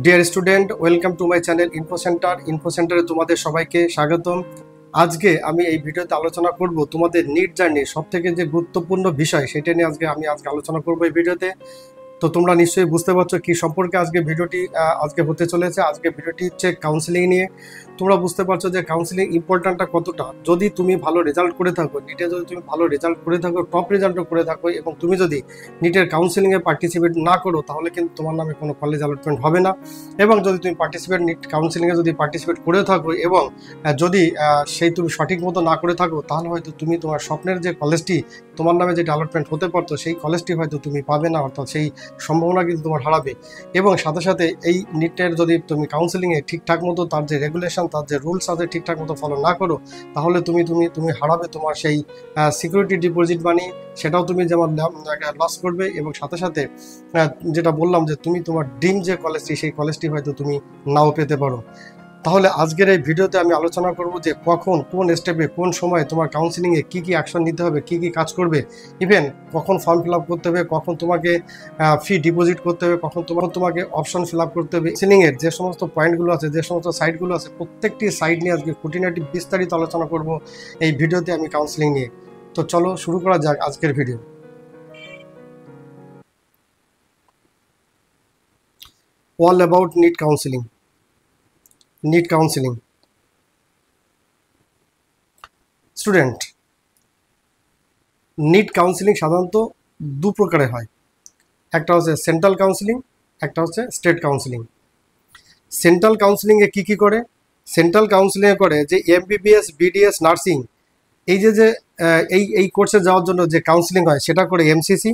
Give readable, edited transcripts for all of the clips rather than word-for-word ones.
Dear student, welcome to my channel info centre. Info সেন্টারে তোমাদের সবাইকে স্বাগতম। আজকে আমি এই ভিডিওতে আলোচনা করব তোমাদের নিট জার্নির সবথেকে যে গুরুত্বপূর্ণ বিষয় সেটা নিয়ে আমি আজকে আলোচনা করব এই ভিডিওতে। তো তোমরা নিশ্চয়ই বুঝতে পারছো কি সম্পর্কে আজকে ভিডিওটি আজকে হতে চলেছে। আজকে ভিডিওটি হচ্ছে কাউন্সিলিং নিয়ে। তোমরা বুঝতে পারছো যে কাউন্সিলিং ইম্পর্ট্যান্টটা কতটা। যদি তুমি ভালো রেজাল্ট করে থাকো, নিটে যদি তুমি ভালো রেজাল্ট করে থাকো, টপ রেজাল্টও করে থাকো, এবং তুমি যদি নিটের কাউন্সিলিংয়ে পার্টিসিপেট না করো, তাহলে কিন্তু তোমার নামে কোনো কলেজ অ্যালটমেন্ট হবে না। এবং যদি তুমি নিট কাউন্সিলিংয়ে যদি পার্টিসিপেট করে থাকো এবং যদি সেই তুমি সঠিক মতো না করে থাকো, তাহলে হয়তো তুমি তোমার স্বপ্নের যে কলেজটি তোমার নামে যেটা অ্যালটমেন্ট হতে পারতো, সেই কলেজটি হয়তো তুমি পাবে না, অর্থাৎ সেই সম্ভাবনা কিন্তু তোমার হারাবে। এবং সাথে সাথে এই নিটের যদি তুমি কাউন্সিলিংয়ে ঠিকঠাক মতো তার যে রেগুলেশন, তার যে রুলস আছে ঠিকঠাক মতো ফলো না করো, তাহলে তুমি হারাবে তোমার সেই সিকিউরিটি ডিপোজিট মানি, সেটাও তুমি যেমন লস করবে। এবং সাথে সাথে যেটা বললাম যে তুমি তোমার ড্রিম যে কলেজটি, সেই কলেজটি হয়তো তুমি নাও পেতে পারো। তাহলে আজকের এই ভিডিওতে আমি আলোচনা করব যে কখন, কোন স্টেপে, কোন সময় তোমার কাউন্সিলিংয়ে কী কী অ্যাকশন নিতে হবে, কী কী কাজ করবে, ইভেন কখন ফর্ম ফিল আপ করতে হবে, কখন তোমাকে ফি ডিপোজিট করতে হবে, কখন তোমাকে অপশন ফিল আপ করতে হবে। কাউন্সিলিংয়ের যে সমস্ত পয়েন্টগুলো আছে, যে সমস্ত সাইটগুলো আছে, প্রত্যেকটি সাইট নিয়ে আজকে খুঁটিনাটি বিস্তারিত আলোচনা করব এই ভিডিওতে আমি কাউন্সিলিং নিয়ে। তো চলো শুরু করা যাক আজকের video. All about NEET counselling. NEET counselling student, NEET counselling সাধারণত দু প্রকারে হয়। একটা হচ্ছে সেন্ট্রাল কাউন্সিলিং, একটা হচ্ছে স্টেট কাউন্সিলিং। সেন্ট্রাল কাউন্সিলিংয়ে কী কী করে? সেন্ট্রাল কাউন্সিলিংয়ে করে যে এমবিবিএস, বিডিএস, নার্সিং, এই যে এই কোর্সে যাওয়ার জন্য যে কাউন্সিলিং হয় সেটা করে এমসিসি।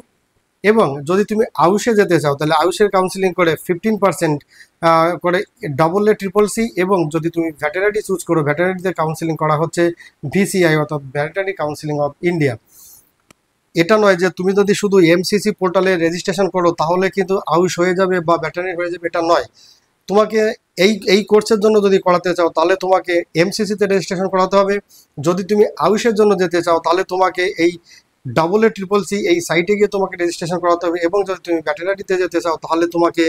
এবং যদি তুমি আয়ুষে যেতে চাও, তাহলে আয়ুষের কাউন্সিলিং করে 15% করে AA CCC। এবং যদি তুমি ভেটেরিনারি চুজ করো, ভেটেরিনারিতে কাউন্সিলিং করা হচ্ছে ভিসিআই, অর্থাৎ ভেটেরিনারি কাউন্সিলিং অফ ইন্ডিয়া। এটা নয় যে তুমি যদি শুধু এমসিসি পোর্টালে রেজিস্ট্রেশন করো তাহলে কিন্তু আয়ুষ হয়ে যাবে বা ভেটেরিনারি হয়ে যাবে, এটা নয়। তোমাকে এই কোর্সের জন্য যদি করাতে চাও, তাহলে তোমাকে এমসিসিতে রেজিস্ট্রেশন করাতে হবে। যদি তুমি আয়ুষের জন্য যেতে চাও, তাহলে তোমাকে এই AA CCC এই সাইটে গিয়ে তোমাকে রেজিস্ট্রেশন করাতে হবে। এবং যদি তুমি ভেটেরিনারিতে যেতে চাও, তাহলে তোমাকে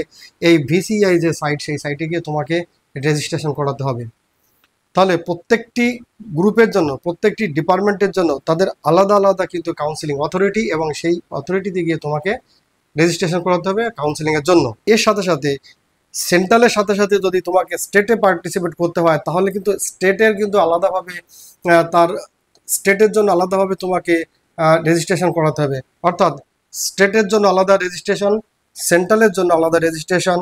এই ভিসিআই যে সাইট, সেই সাইটে গিয়ে তোমাকে রেজিস্ট্রেশন করাতে হবে। তাহলে প্রত্যেকটি গ্রুপের জন্য, প্রত্যেকটি ডিপার্টমেন্টের জন্য তাদের আলাদা আলাদা কিন্তু কাউন্সিলিং অথরিটি, এবং সেই অথরিটিতে গিয়ে তোমাকে রেজিস্ট্রেশন করাতে হবে কাউন্সিলিংয়ের জন্য। এর সাথে সাথে সেন্ট্রালের সাথে সাথে যদি তোমাকে স্টেটে পার্টিসিপেট করতে হয়, তাহলে কিন্তু স্টেটের কিন্তু আলাদাভাবে তার স্টেটের জন্য আলাদাভাবে তোমাকে রেজিস্ট্রেশন করাতে হবে। অর্থাৎ স্টেটের জন্য আলাদা রেজিস্ট্রেশন, সেন্ট্রালের জন্য আলাদা রেজিস্ট্রেশন,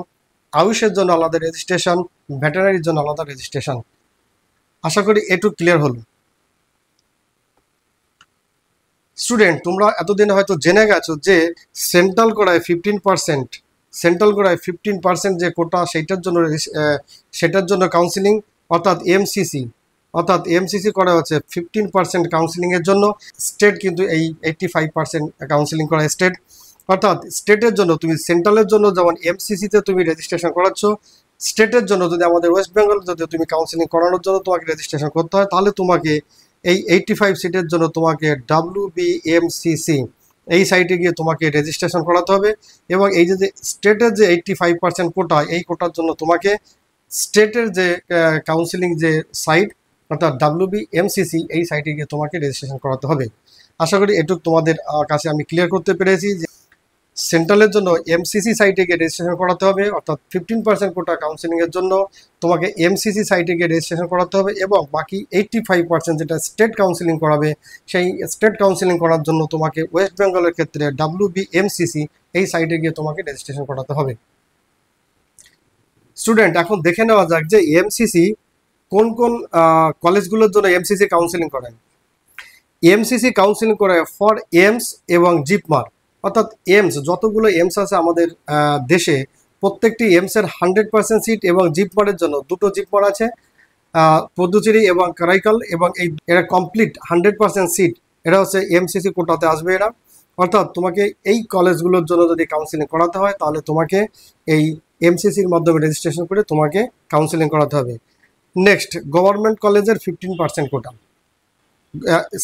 আয়ুষের জন্য আলাদা রেজিস্ট্রেশন, ভেটেরিনারির জন্য আলাদা রেজিস্ট্রেশন। আশা করি একটু ক্লিয়ার হলো। স্টুডেন্ট, তোমরা এতদিনে হয়তো জেনে গেছো যে সেন্ট্রাল করায় 15% যে কোটা, সেটার জন্য কাউন্সিলিং, অর্থাৎ এমসিসি করা হচ্ছে 15% কাউন্সিলিংয়ের জন্য। স্টেট কিন্তু এই 85% কাউন্সিলিং করা স্টেট। অর্থাৎ স্টেটের জন্য তুমি সেন্ট্রালের জন্য যেমন এমসিসিতে তুমি রেজিস্ট্রেশন করাচ্ছ, স্টেটের জন্য যদি আমাদের ওয়েস্ট বেঙ্গল যদি তুমি কাউন্সিলিং করানোর জন্য তোমাকে রেজিস্ট্রেশন করতে হয়, তাহলে তোমাকে এই 85 সিটের জন্য তোমাকে WBMCC এই সাইটে গিয়ে তোমাকে রেজিস্ট্রেশন করাতে হবে। এবং এই যে স্টেটের যে 85% কোটা, এই কোটার জন্য তোমাকে স্টেটের যে কাউন্সিলিং যে সাইট, অর্থাৎ WBMCC এই সাইটে গিয়ে তোমাকে রেজিস্ট্রেশন করাতে হবে। আশা করি এটুকু তোমাদের কাছে আমি ক্লিয়ার করতে পেরেছি যে সেন্ট্রালের জন্য এমসিসি সাইটে গিয়ে রেজিস্ট্রেশন করাতে হবে, অর্থাৎ 15% কোটা কাউন্সিলিংয়ের জন্য তোমাকে এমসিসি সাইটে গিয়ে রেজিস্ট্রেশন করাতে হবে। এবং বাকি 85% যেটা স্টেট কাউন্সিলিং করাবে, সেই স্টেট কাউন্সিলিং করার জন্য তোমাকে ওয়েস্ট বেঙ্গলের ক্ষেত্রে WBMCC এই সাইটে গিয়ে তোমাকে রেজিস্ট্রেশন করাতে হবে। স্টুডেন্ট, এখন দেখে নেওয়া যাক যে এমসিসি কোন কোন কলেজগুলোর জন্য এমসিসি কাউন্সিলিং করেন। এমসিসি কাউন্সিলিং করে ফর এমস এবং জিপমার। অর্থাৎ এমস, যতগুলো এমস আছে আমাদের দেশে, প্রত্যেকটি এমসের 100% সিট, এবং জিপমারের জন্য দুটো জিপমার আছে, পদ্মচিরি এবং কারাইকাল, এবং এরা কমপ্লিট 100% সিট, এরা হচ্ছে এমসিসি কোটাতে আসবে এরা। অর্থাৎ তোমাকে এই কলেজগুলোর জন্য যদি কাউন্সিলিং করাতে হয়, তাহলে তোমাকে এই এমসিসির মাধ্যমে রেজিস্ট্রেশন করে তোমাকে কাউন্সিলিং করাতে হবে। নেক্সট, গভর্নমেন্ট কলেজের 15% কোটা।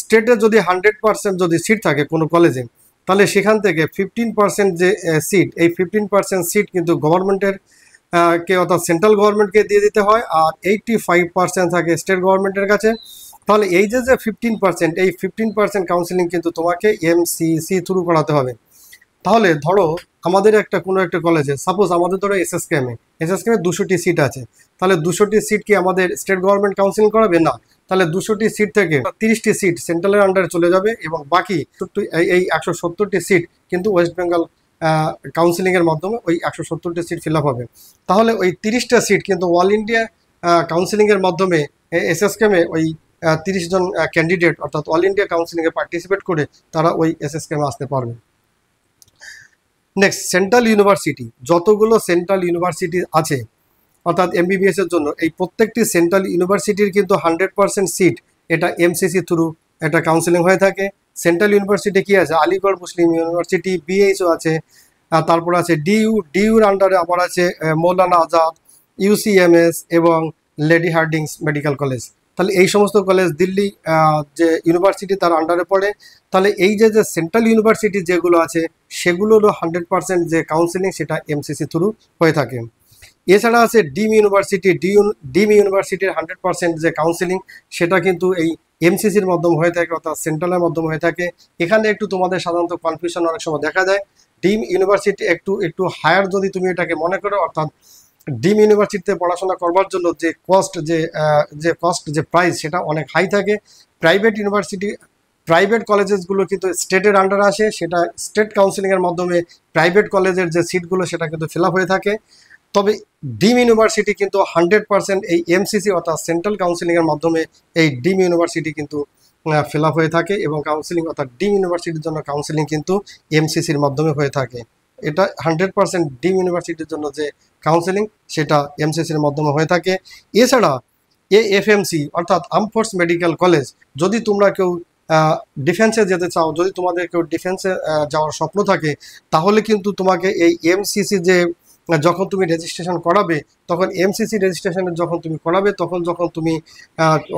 স্টেটে যদি 100% যদি সিট থাকে কোনো কলেজে, তাহলে সেখান থেকে 15% যে সিট, এই 15% সিট কিন্তু গভর্নমেন্টের কে অর্থাৎ সেন্ট্রাল গভর্নমেন্টকে দিয়ে দিতে হয়, আর 85% থাকে স্টেট গভর্নমেন্টের কাছে। তাহলে এই যে 15%, এই 15% কাউন্সিলিং কিন্তু তোমাকে এমসিসি থ্রু করাতে হবে। তাহলে ধরো আমাদের কোনো একটা কলেজে, সাপোজ আমাদের ধরো এসএসকেএমে 200টি সিট আছে, তাহলে 200টি সিট কি আমাদের স্টেট গভর্নমেন্ট কাউন্সিলিং করাবে? না। তাহলে 200টি সিট থেকে 30টি সিট সেন্ট্রালের আন্ডারে চলে যাবে, এবং বাকি এই 170টি সিট কিন্তু ওয়েস্ট বেঙ্গল কাউন্সিলিংয়ের মাধ্যমে ওই 170টি সিট ফিল আপ হবে। তাহলে ওই 30টা সিট কিন্তু অল ইন্ডিয়া কাউন্সিলিংয়ের মাধ্যমে এসএসকেএমে ওই 30 জন ক্যান্ডিডেট অর্থাৎ অল ইন্ডিয়া কাউন্সিলিংয়ে পার্টিসিপেট করে তারা ওই এসএসকেএমে আসতে পারবে। নেক্সট, সেন্ট্রাল ইউনিভার্সিটি, যতগুলো সেন্ট্রাল ইউনিভার্সিটি আছে অর্থাৎ এমবিবিএস এর জন্য, এই প্রত্যেকটি সেন্ট্রাল ইউনিভার্সিটির কিন্তু 100% সিট এটা এমসিসি থ্রু এটা কাউন্সিলিং হয়ে থাকে। সেন্ট্রাল ইউনিভার্সিটি কি আছে? আলিগড় মুসলিম ইউনিভার্সিটি, বিএইচও আছে, তারপর আছে ডিইউর আন্ডারে আবার আছে মৌলানা আজাদ, ইউসিএমএস এবং লেডি হার্ডিংস মেডিকেল কলেজ। তাহলে এই সমস্ত কলেজ দিল্লি যে ইউনিভার্সিটি তার আন্ডারে পড়ে। তাহলে এই যে সেন্ট্রাল ইউনিভার্সিটি যেগুলো আছে সেগুলোরও 100% যে কাউন্সিলিং সেটা এমসিসি থ্রু হয়ে থাকে। এছাড়া আছে ডিম ইউনিভার্সিটি, ডিম ইউনিভার্সিটির 100% যে কাউন্সিলিং সেটা কিন্তু এই এমসিসির মাধ্যমে হয়ে থাকে অর্থাৎ সেন্ট্রালের মাধ্যমে হয়ে থাকে। এখানে একটু তোমাদের সাধারণত কনফিউশন অনেক সময় দেখা যায়। ডিম ইউনিভার্সিটি একটু হায়ার যদি তুমি এটাকে মনে করো, অর্থাৎ ডিম ইউনিভার্সিটিতে পড়াশোনা করবার জন্য যে কস্ট যে প্রাইস সেটা অনেক হাই থাকে। প্রাইভেট ইউনিভার্সিটি, প্রাইভেট কলেজেসগুলো কিন্তু স্টেটের আন্ডারে আসে, সেটা স্টেট কাউন্সিলিংয়ের মাধ্যমে প্রাইভেট কলেজের যে সিটগুলো সেটা কিন্তু ফিল আপ হয়ে থাকে। তবে ডিম ইউনিভার্সিটি কিন্তু 100% এই এমসিসি অর্থাৎ সেন্ট্রাল কাউন্সিলিংয়ের মাধ্যমে এই ডিম ইউনিভার্সিটি কিন্তু ফিল আপ হয়ে থাকে, এবং কাউন্সিলিং অর্থাৎ ডিম ইউনিভার্সিটির জন্য কাউন্সিলিং কিন্তু এমসিসির মাধ্যমে হয়ে থাকে। এটা 100% ডিম ইউনিভার্সিটির জন্য যে কাউন্সিলিং সেটা এমসিসির মাধ্যমে হয়ে থাকে। এছাড়া এএফএমসি অর্থাৎ আর্ম ফোর্স মেডিকেল কলেজ, যদি তোমরা কেউ ডিফেন্সে যেতে চাও, যদি তোমাদের কেউ ডিফেন্সে যাওয়ার স্বপ্ন থাকে, তাহলে কিন্তু তোমাকে এই এমসিসি যে যখন তুমি রেজিস্ট্রেশন করাবে, তখন এমসিসি রেজিস্ট্রেশনের যখন তুমি করাবে, যখন তুমি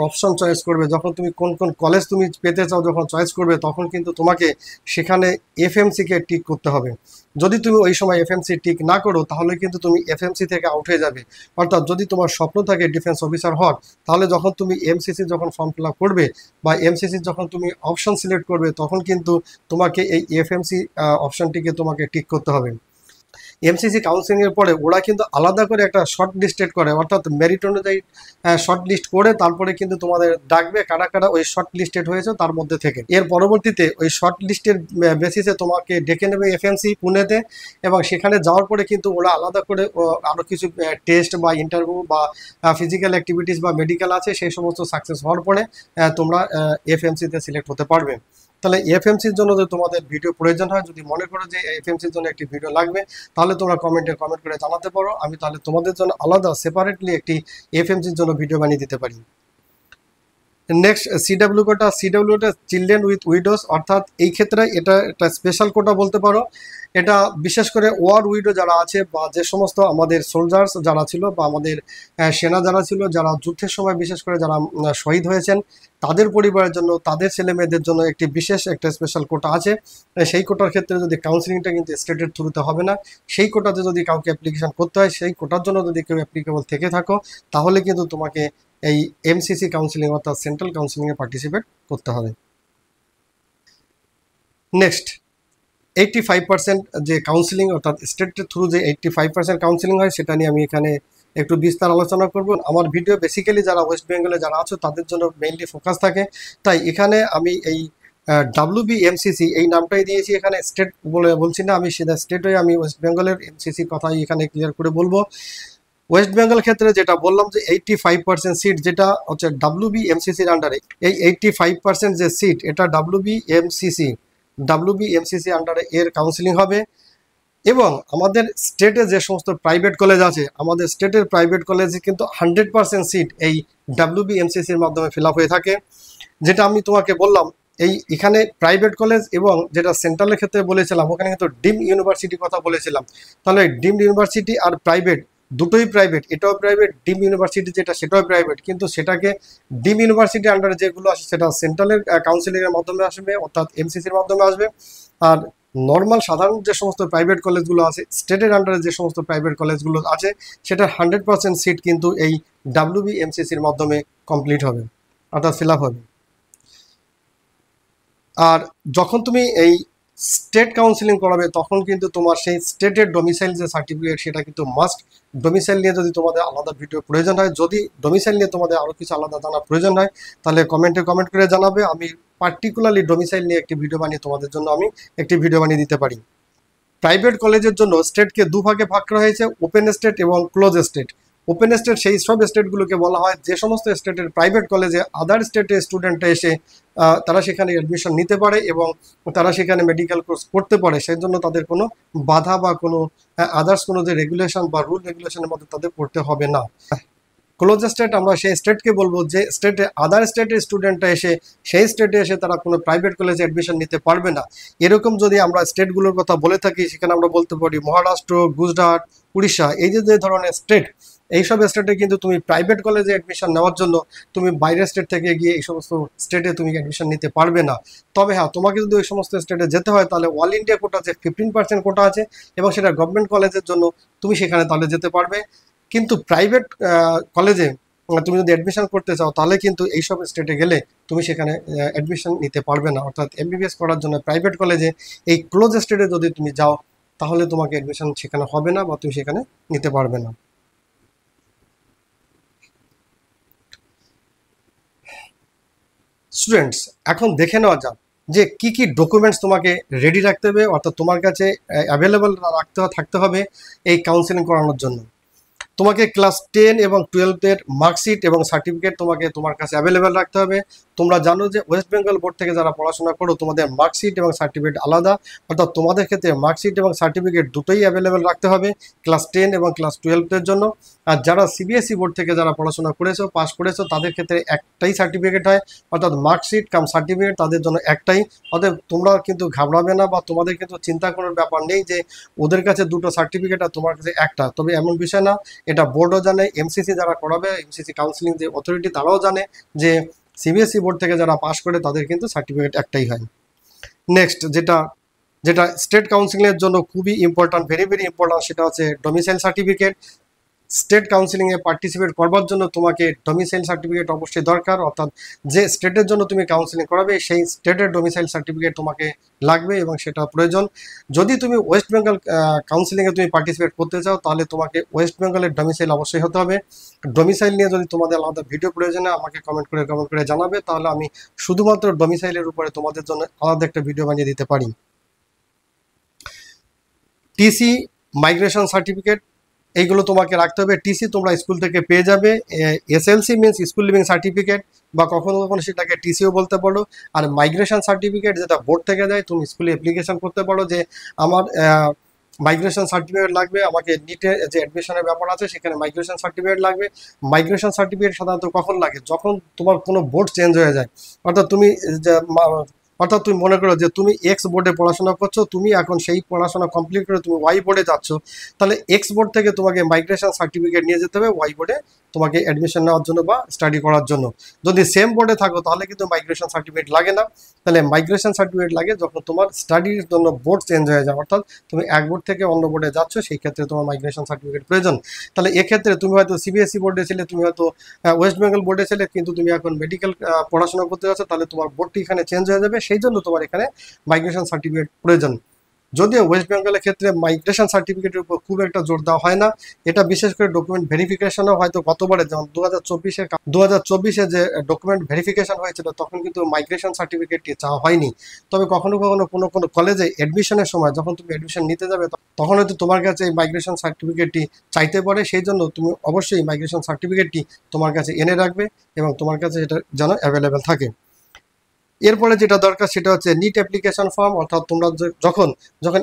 অপশন চয়েস করবে, যখন তুমি কোন কোন কলেজ তুমি পেতে চাও যখন চয়েস করবে, তখন কিন্তু তোমাকে সেখানে এফএমসিকে টিক করতে হবে। যদি তুমি ওই সময় এফএমসি টিক না করো, তাহলে কিন্তু তুমি এফএমসি থেকে আউট হয়ে যাবে। অর্থাৎ যদি তোমার স্বপ্ন থাকে ডিফেন্স অফিসার হওয়ার, তাহলে যখন তুমি এমসিসি যখন ফর্ম ফিল আপ করবে বা এমসিসি যখন তুমি অপশন সিলেক্ট করবে, তখন কিন্তু তোমাকে এই এফএমসি অপশনটিকে তোমাকে টিক করতে হবে। এমসিসি কাউন্সিলিংয়ের পরে ওরা কিন্তু আলাদা করে একটা শর্ট লিস্টেড করে, অর্থাৎ মেরিট অনুযায়ী শর্ট লিস্ট করে তারপরে কিন্তু তোমাদের ডাকবে কারা কারা ওই শর্ট লিস্টেড হয়েছে তার মধ্যে থেকে। এর পরবর্তীতে ওই শর্ট লিস্টের বেসিসে তোমাকে ডেকে নেবে এফএমসি পুনেতে, এবং সেখানে যাওয়ার পরে কিন্তু ওরা আলাদা করে আরও কিছু টেস্ট বা ইন্টারভিউ বা ফিজিক্যাল অ্যাক্টিভিটিস বা মেডিকেল আছে, সেই সমস্ত সাকসেস হওয়ার পরে তোমরা এফএমসিতে সিলেক্ট হতে পারবে। তাহলে এফএমসির জন্য যদি তোমাদের ভিডিও প্রয়োজন হয়, যদি মনে করো যে এফএমসির জন্য একটি ভিডিও লাগবে, তাহলে তোমরা কমেন্ট করে জানাতে পারো, আমি তাহলে তোমাদের জন্য আলাদা সেপারেটলি একটি এফএমসির জন্য ভিডিও বানিয়ে দিতে পারি। নেক্সট সিডাব্লিউ কোটা, সিডাব্লিউটা চিলড্রেন উইথ উইডোজ, অর্থাৎ এই ক্ষেত্রে এটা একটা স্পেশাল কোটা বলতে পারো। এটা বিশেষ করে ওয়ার উইডো যারা আছে বা যে সমস্ত আমাদের সোলজার্স যারা ছিল বা আমাদের সেনা যারা ছিল, যারা যুদ্ধের সময় বিশেষ করে যারা শহীদ হয়েছেন, তাদের পরিবারের জন্য, তাদের ছেলে মেয়েদের জন্য একটি বিশেষ একটা স্পেশাল কোটা আছে। সেই কোটার ক্ষেত্রে যদি কাউন্সিলিংটা কিন্তু স্টেটের থ্রুতে হবে না, সেই কোটাতে যদি কাউকে অ্যাপ্লিকেশন করতে হয়, সেই কোটার জন্য যদি কেউ অ্যাপ্লিকেবল থেকে থাকো, তাহলে কিন্তু তোমাকে এই এমসিসি কাউন্সিলিং অর্থাৎ সেন্ট্রাল কাউন্সিলিংয়ে পার্টিসিপেট করতে হবে। নেক্সট, 85% যে কাউন্সিলিং অর্থাৎ স্টেটের থ্রু যে 85% কাউন্সিলিং হয়, সেটা নিয়ে আমি এখানে একটু বিস্তার আলোচনা করব। আমার ভিডিও বেসিক্যালি যারা ওয়েস্ট বেঙ্গলে যারা আছো তাদের জন্য মেইনলি ফোকাস থাকে, তাই এখানে আমি এই WBMCC এই নামটাই দিয়েছি। এখানে স্টেট বলছি না, আমি সেটা স্টেট হয়ে আমি ওয়েস্ট বেঙ্গলের এমসিসি কথাই এখানে ক্লিয়ার করে বলবো। ওয়েস্ট বেঙ্গল ক্ষেত্রে যেটা বললাম যে 85% সিট যেটা হচ্ছে WBMCCর আন্ডারে, এই 85% যে সিট এটা WBMCC আন্ডারে এর কাউন্সিলিং হবে। এবং আমাদের স্টেটে যে সমস্ত প্রাইভেট কলেজ আছে, আমাদের স্টেটের প্রাইভেট কলেজে কিন্তু 100% সিট এই WBMCCর মাধ্যমে ফিল আপ হয়ে থাকে। যেটা আমি তোমাকে বললাম, এখানে প্রাইভেট কলেজ এবং যেটা সেন্ট্রালের ক্ষেত্রে বলেছিলাম, ওখানে কিন্তু ডিম ইউনিভার্সিটি কথা বলেছিলাম। তাহলে ডিম ইউনিভার্সিটি আর প্রাইভেট দুটোই প্রাইভেট, এটাও প্রাইভেট, ডিম ইউনিভার্সিটি যেটা সেটাও প্রাইভেট, কিন্তু সেটাকে ডিম ইউনিভার্সিটির আন্ডারে যেগুলো আসে সেটা সেন্ট্রালের কাউন্সিলিংয়ের মাধ্যমে আসবে অর্থাৎ এমসিসির মাধ্যমে আসবে। আর নর্মাল সাধারণ যে সমস্ত প্রাইভেট কলেজগুলো আছে, স্টেটের আন্ডারে যে সমস্ত প্রাইভেট কলেজগুলো আছে, সেটার 100% সিট কিন্তু এই WBMCCর মাধ্যমে কমপ্লিট হবে, অর্থাৎ ফিল আপ হবে। আর যখন তুমি এই স্টেট কাউন্সিলিং করাবে তখন কিন্তু তোমার সেই স্টেটের ডোমিসাইল যে সার্টিফিকেট সেটা কিন্তু মাস্ট। ডোমিসাইল নিয়ে যদি তোমাদের আলাদা ভিডিও প্রয়োজন হয়, যদি ডোমিসাইল নিয়ে তোমাদের আরও কিছু আলাদা জানার প্রয়োজন হয়, তাহলে কমেন্টে কমেন্ট করে জানাবে। আমি পার্টিকুলারলি ডোমিসাইল নিয়ে একটি ভিডিও বানিয়ে তোমাদের জন্য আমি একটি ভিডিও বানিয়ে দিতে পারি। প্রাইভেট কলেজের জন্য স্টেটকে দুভাগে ভাগ করা হয়েছে, ওপেন স্টেট এবং ক্লোজ স্টেট। ওপেন স্টেট সেই সব স্টেটগুলোকে বলা হয় যে সমস্ত স্টেটের প্রাইভেট কলেজে আদার স্টেটের স্টুডেন্টরা এসে তারা সেখানে অ্যাডমিশন নিতে পারে এবং তারা সেখানে মেডিকেল কোর্স করতে পারে, সেই জন্য তাদের কোনো বাধা বা কোনো আদার্স কোনো যে রেগুলেশন বা রুল রেগুলেশনের মধ্যে তাদের পড়তে হবে না। ক্লোজ স্টেট আমরা সেই স্টেটকে বলবো যে স্টেটে আদার স্টেটের স্টুডেন্টরা এসে সেই স্টেটে এসে তারা কোনো প্রাইভেট কলেজে অ্যাডমিশন নিতে পারবে না। এরকম যদি আমরা স্টেটগুলোর কথা বলে থাকি, সেখানে আমরা বলতে পারি মহারাষ্ট্র, গুজরাট, উড়িষ্যা, এই যে যে ধরনের স্টেট, এইসব স্টেটে কিন্তু তুমি প্রাইভেট কলেজে অ্যাডমিশন নেওয়ার জন্য তুমি বাইরের স্টেট থেকে গিয়ে এই সমস্ত স্টেটে তুমি অ্যাডমিশন নিতে পারবে না। তবে হ্যাঁ, তোমাকে যদি ওই সমস্ত স্টেটে যেতে হয় তাহলে অল ইন্ডিয়া কোটা যে 15% কোটা আছে এবং সেটা গভর্নমেন্ট কলেজের জন্য, তুমি সেখানে তাহলে যেতে পারবে। কিন্তু প্রাইভেট কলেজে তুমি যদি অ্যাডমিশন করতে চাও তাহলে কিন্তু এইসব স্টেটে গেলে তুমি সেখানে অ্যাডমিশন নিতে পারবে না। অর্থাৎ MBBS করার জন্য প্রাইভেট কলেজে এই ক্লোজ স্টেটে যদি তুমি যাও তাহলে তোমাকে অ্যাডমিশন সেখানে হবে না বা তুমি সেখানে নিতে পারবে না। স্টুডেন্টস, এখন দেখে নেওয়া যাক যে কি কি ডকুমেন্টস তোমাকে রেডি রাখতে হবে, অর্থাৎ তোমার কাছে অ্যাভেলেবল থাকতে হবে এই কাউন্সেলিং করানোর জন্য। তোমাকে ক্লাস 10 এবং 12-এর মার্কশিট এবং সার্টিফিকেট তোমাকে তোমার কাছে অ্যাভেলেবেল রাখতে হবে। তোমরা জানো যে ওয়েস্ট বেঙ্গল বোর্ড থেকে যারা পড়াশোনা করো তোমাদের মার্কশিট এবং সার্টিফিকেট আলাদা, অর্থাৎ তোমাদের ক্ষেত্রে মার্কশিট এবং সার্টিফিকেট দুটোই অ্যাভেলেবেল রাখতে হবে ক্লাস 10 এবং ক্লাস 12-এর জন্য। আর যারা CBSE বোর্ড থেকে যারা পড়াশোনা করেছো, পাস করেছো, তাদের ক্ষেত্রে একটাই সার্টিফিকেট হয়, অর্থাৎ মার্কশিট কাম সার্টিফিকেট তাদের জন্য একটাই। অতএব তোমরা কিন্তু ঘাবড়াবে না বা তোমাদের কিন্তু চিন্তা করার ব্যাপার নেই যে ওদের কাছে দুটো সার্টিফিকেট আর তোমার কাছে একটা। তবে এমন বিষয় না, এটা বোর্ডও জানে, MCC যারা করাবে, MCC কাউন্সিলিং যে অথরিটি তারাও জানে যে CBSE বোর্ড থেকে যারা পাস করে তাদের কিন্তু সার্টিফিকেট একটাই হয়। নেক্সট যেটা যেটা স্টেট কাউন্সিলিংয়ের জন্য খুবই ইম্পর্ট্যান্ট, ভেরি ভেরি ইম্পর্ট্যান্ট, সেটা হচ্ছে ডোমিসাইল সার্টিফিকেট। স্টেট কাউন্সিলিংয়ে পার্টিসিপেট করবার জন্য তোমাকে ডোমিসাইল সার্টিফিকেট অবশ্যই দরকার, অর্থাৎ যে স্টেটের জন্য তুমি কাউন্সিলিং করাবে সেই স্টেটের ডোমিসাইল সার্টিফিকেট তোমাকে লাগবে এবং সেটা প্রয়োজন। যদি তুমি ওয়েস্ট বেঙ্গল কাউন্সিলিংয়ে তুমি পার্টিসিপেট করতে চাও তাহলে তোমাকে ওয়েস্ট বেঙ্গলের ডোমিসাইল অবশ্যই হতে হবে। ডোমিসাইল নিয়ে যদি তোমাদের আলাদা ভিডিও প্রয়োজনে আমাকে কমেন্ট করে জানাবে, তাহলে আমি শুধুমাত্র ডোমিসাইলের উপরে তোমাদের জন্য আলাদা একটা ভিডিও বানিয়ে দিতে পারি। TC, মাইগ্রেশন সার্টিফিকেট, এইগুলো তোমাকে রাখতে হবে। TC তোমরা স্কুল থেকে পেয়ে যাবে। SLC means school living certificate, বা কখনো কখনো সেটাকে TCও বলতে পারো। আর মাইগ্রেশন সার্টিফিকেট যেটা বোর্ড থেকে দেয়, তুমি স্কুলে অ্যাপ্লিকেশন করতে পারো যে আমার মাইগ্রেশন সার্টিফিকেট লাগবে, আমাকে নিটে যে অ্যাডমিশনের ব্যাপার আছে সেখানে মাইগ্রেশন সার্টিফিকেট লাগবে। মাইগ্রেশন সার্টিফিকেট সাধারণত কখন লাগে, যখন তোমার কোনো বোর্ড চেঞ্জ হয়ে যায়। অর্থাৎ তুমি অর্থাৎ তুমি মনে করো যে তুমি এক্স বোর্ডে পড়াশোনা করছো, তুমি এখন সেই পড়াশোনা কমপ্লিট করে তুমি ওয়াই বোর্ডে যাচ্ছ, তাহলে এক্স বোর্ড থেকে তোমাকে মাইগ্রেশন সার্টিফিকেট নিয়ে যেতে হবে ওয়াই বোর্ডে তোমাকে অ্যাডমিশন নেওয়ার জন্য বা স্টাডি করার জন্য। যদি সেম বোর্ডে থাকো তাহলে কিন্তু মাইগ্রেশন সার্টিফিকেট লাগে না। তাহলে মাইগ্রেশন সার্টিফিকেট লাগে যখন তোমার স্টাডির জন্য বোর্ড চেঞ্জ হয়ে যায়, অর্থাৎ তুমি এক বোর্ড থেকে অন্য বোর্ডে যাচ্ছ, সেই ক্ষেত্রে তোমার মাইগ্রেশন সার্টিফিকেট প্রয়োজন। তাহলে এক্ষেত্রে তুমি হয়তো CBSE বোর্ডে ছিলে, তুমি হয়তো ওয়েস্ট বেঙ্গল বোর্ডে ছিলে, কিন্তু তুমি এখন মেডিকেল পড়াশোনা করতে যাচ্ছ, তাহলে তোমার বোর্ডটি এখানে চেঞ্জ হয়ে যাবে, সেই জন্য তোমার এখানে মাইগ্রেশন সার্টিফিকেট প্রয়োজন। যদিও ওয়েস্ট বেঙ্গলের ক্ষেত্রে মাইগ্রেশন সার্টিফিকেটের উপর খুব একটা জোর দেওয়া হয় না, এটা বিশেষ করে ডকুমেন্ট ভেরিফিকেশনও হয়তো গতবারে যেমন 2024-এ যে ডকুমেন্ট ভেরিফিকেশন হয়েছিল তখন কিন্তু মাইগ্রেশন সার্টিফিকেটটি চাওয়া হয়নি। তবে কখনো কখনো কোনো কলেজে অ্যাডমিশনের সময় যখন তুমি অ্যাডমিশন নিতে যাবে তখন হয়তো তোমার কাছে এই মাইগ্রেশন সার্টিফিকেটটি চাইতে পারে, সেই জন্য তুমি অবশ্যই মাইগ্রেশন সার্টিফিকেটটি তোমার কাছে এনে রাখবে এবং তোমার কাছে এটা যেন অ্যাভেলেবেল থাকে। এরপরে যেটা দরকার সেটা হচ্ছে নিট অ্যাপ্লিকেশন ফর্ম, অর্থাৎ তোমরা যখন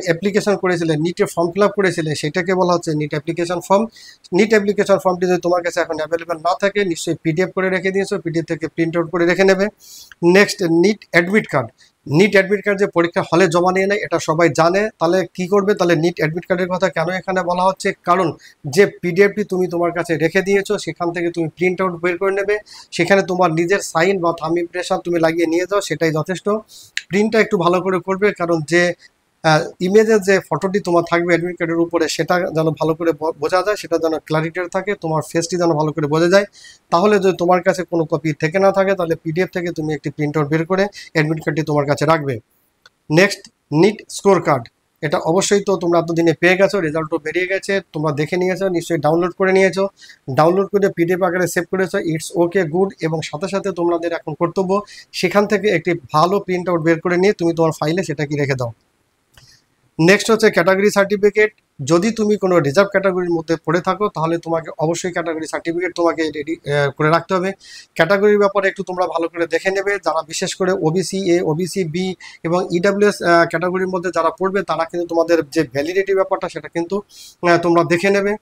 অ্যাপ্লিকেশন করেছিলে, নিটের ফর্ম ফিল আপ করেছিলে, সেটাকে বলা হচ্ছে NEET application form. NEET application ফর্মটি যদি তোমার কাছে এখন অ্যাভেলেবেল না থাকে নিশ্চয়ই PDF করে রেখে দিয়েছো, PDF থেকে প্রিন্ট আউট করে রেখে নেবে। Next, NEET admit card. NEET admit card যে পরীক্ষা হলে জমা নিয়ে নেয় এটা সবাই জানে, তাহলে কি করবে, তাহলে নিট অ্যাডমিট কার্ডের কথা কেন এখানে বলা হচ্ছে, কারণ যে PDFটি তুমি তোমার কাছে রেখে দিয়েছো সেখান থেকে তুমি প্রিন্ট আউট বের করে নেবে, সেখানে তোমার নিজের সাইন বা থাম্ব ইমপ্রেশন তুমি লাগিয়ে নিয়ে যাও, সেটাই যথেষ্ট। প্রিন্টটা একটু ভালো করে করবে, কারণ যে ইমেজের যে ফটোটি তোমার থাকবে অ্যাডমিট কার্ডের উপরে সেটা যেন ভালো করে বোঝা যায়, সেটা যেন ক্লারিটি থাকে, তোমার ফেসটি যেন ভালো করে বোঝা যায়। তাহলে যদি তোমার কাছে কোনো কপি থেকে না থাকে তাহলে পিডিএফ থেকে তুমি একটি প্রিন্ট আউট বের করে অ্যাডমিট কার্ডটি তোমার কাছে রাখবে। Next, NEET score card. এটা অবশ্যই তো তোমরা এতদিনে পেয়ে গেছো, রেজাল্টও বেরিয়ে গেছে, তোমরা দেখে নিয়েছো, নিশ্চয়ই ডাউনলোড করে নিয়েছো। ডাউনলোড করে পিডিএফ আকারে সেভ করেছো, ইটস ওকে, গুড। এবং সাথে সাথে তোমাদের এখন কর্তব্য সেখান থেকে একটি ভালো প্রিন্ট আউট বের করে নিয়ে তুমি তোমার ফাইলে সেটা কি রেখে দাও। নেক্সট হচ্ছে ক্যাটাগরি সার্টিফিকেট। যদি তুমি কোনো রিজার্ভ ক্যাটাগরির মধ্যে পড়ে থাকো তাহলে তোমাকে অবশ্যই ক্যাটাগরি সার্টিফিকেট তোমাকে রেডি করে রাখতে হবে। ক্যাটাগরির ব্যাপারে একটু তোমরা ভালো করে দেখে নেবে, যারা বিশেষ করে ওবিসি এ, ওবিসি বি এবং ইডাব্লিউএস ক্যাটাগরির মধ্যে যারা পড়বে তারা কিন্তু তোমাদের যে ভ্যালিডিটি ব্যাপারটা সেটা কিন্তু তোমরা দেখে নেবে।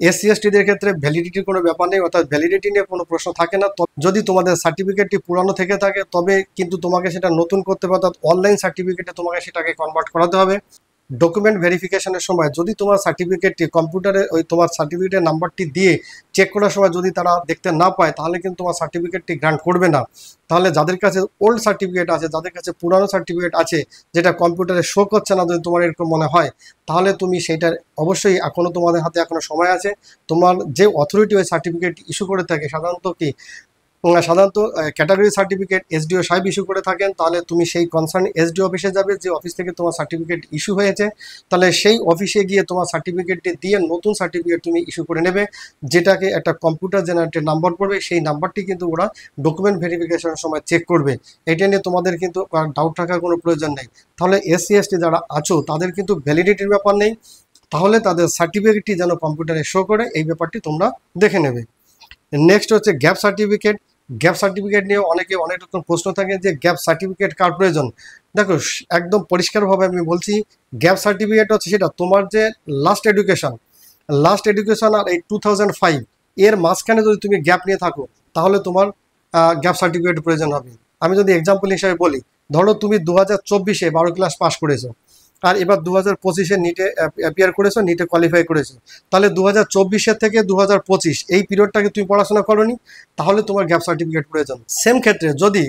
এসসি এসটিদের ক্ষেত্রে ভ্যালিডিটির কোনো ব্যাপার নেই, অর্থাৎ ভ্যালিডিটি নিয়ে কোনো প্রশ্ন থাকে না। যদি তোমাদের সার্টিফিকেটটি পুরানো থেকে থাকে তবে কিন্তু তোমাকে সেটা নতুন করতে হবে, অর্থাৎ অনলাইন সার্টিফিকেটে তোমাকে সেটাকে কনভার্ট করাতে হবে। ডকুমেন্ট ভেরিফিকেশনের সময় যদি তোমার সার্টিফিকেটটি কম্পিউটারে ওই তোমার সার্টিফিকেটের নাম্বারটি দিয়ে চেক করার সময় যদি তারা দেখতে না পায় তাহলে কিন্তু তোমার সার্টিফিকেটটি গ্রান্ট করবে না। তাহলে যাদের কাছে ওল্ড সার্টিফিকেট আছে, যাদের কাছে পুরানো সার্টিফিকেট আছে যেটা কম্পিউটারে শো করছে না, যদি তোমার এরকম মনে হয় তাহলে তুমি সেইটার অবশ্যই এখনও তোমাদের হাতে এখনও সময় আছে। তোমার যে অথরিটি ওই সার্টিফিকেট ইস্যু করে থাকে সাধারণত ক্যাটাগরি সার্টিফিকেট এসডিও সাহেব ইস্যু করে থাকেন, তাহলে তুমি সেই কনসার্ন এসডিও অফিসে যাবে, যে অফিস থেকে তোমার সার্টিফিকেট ইস্যু হয়েছে, তাহলে সেই অফিসে গিয়ে তোমার সার্টিফিকেটটি দিয়ে নতুন সার্টিফিকেট তুমি ইস্যু করে নেবে, যেটাকে একটা কম্পিউটার জেনারেটেড নাম্বার পড়বে। সেই নাম্বারটি কিন্তু ওরা ডকুমেন্ট ভেরিফিকেশনের সময় চেক করবে। এটা নিয়ে তোমাদের কিন্তু ডাউট থাকার কোনো প্রয়োজন নেই। তাহলে এসসি এসটি যারা আছো তাদের কিন্তু ভ্যালিডিটির ব্যাপার নেই, তাহলে তাদের সার্টিফিকেটটি যেন কম্পিউটারে শো করে এই ব্যাপারটি তোমরা দেখে নেবে। নেক্সট হচ্ছে গ্যাপ সার্টিফিকেট। গ্যাপ সার্টিফিকেট নিয়ে অনেক রকম প্রশ্ন থাকে যে গ্যাপ সার্টিফিকেট কার প্রয়োজন। দেখো, একদম পরিষ্কারভাবে আমি বলছি, গ্যাপ সার্টিফিকেট হচ্ছে সেটা তোমার যে লাস্ট এডুকেশন আর এই 2005 এর মাঝখানে যদি তুমি গ্যাপ নিয়ে থাকো তাহলে তোমার গ্যাপ সার্টিফিকেট প্রয়োজন হবে। আমি যদি এক্সাম্পল হিসাবে বলি, ধরো তুমি 2024-এ 12 ক্লাস পাস করেছো আর এবার 2025-এ নিটে অ্যাপিয়ার করেছো, নিটে কোয়ালিফাই করেছো, তাহলে 2024 থেকে 2025 এই পিরিয়ডটাকে তুমি পড়াশোনা করোনি, তাহলে তোমার গ্যাপ সার্টিফিকেট প্রয়োজন। সেম ক্ষেত্রে যদি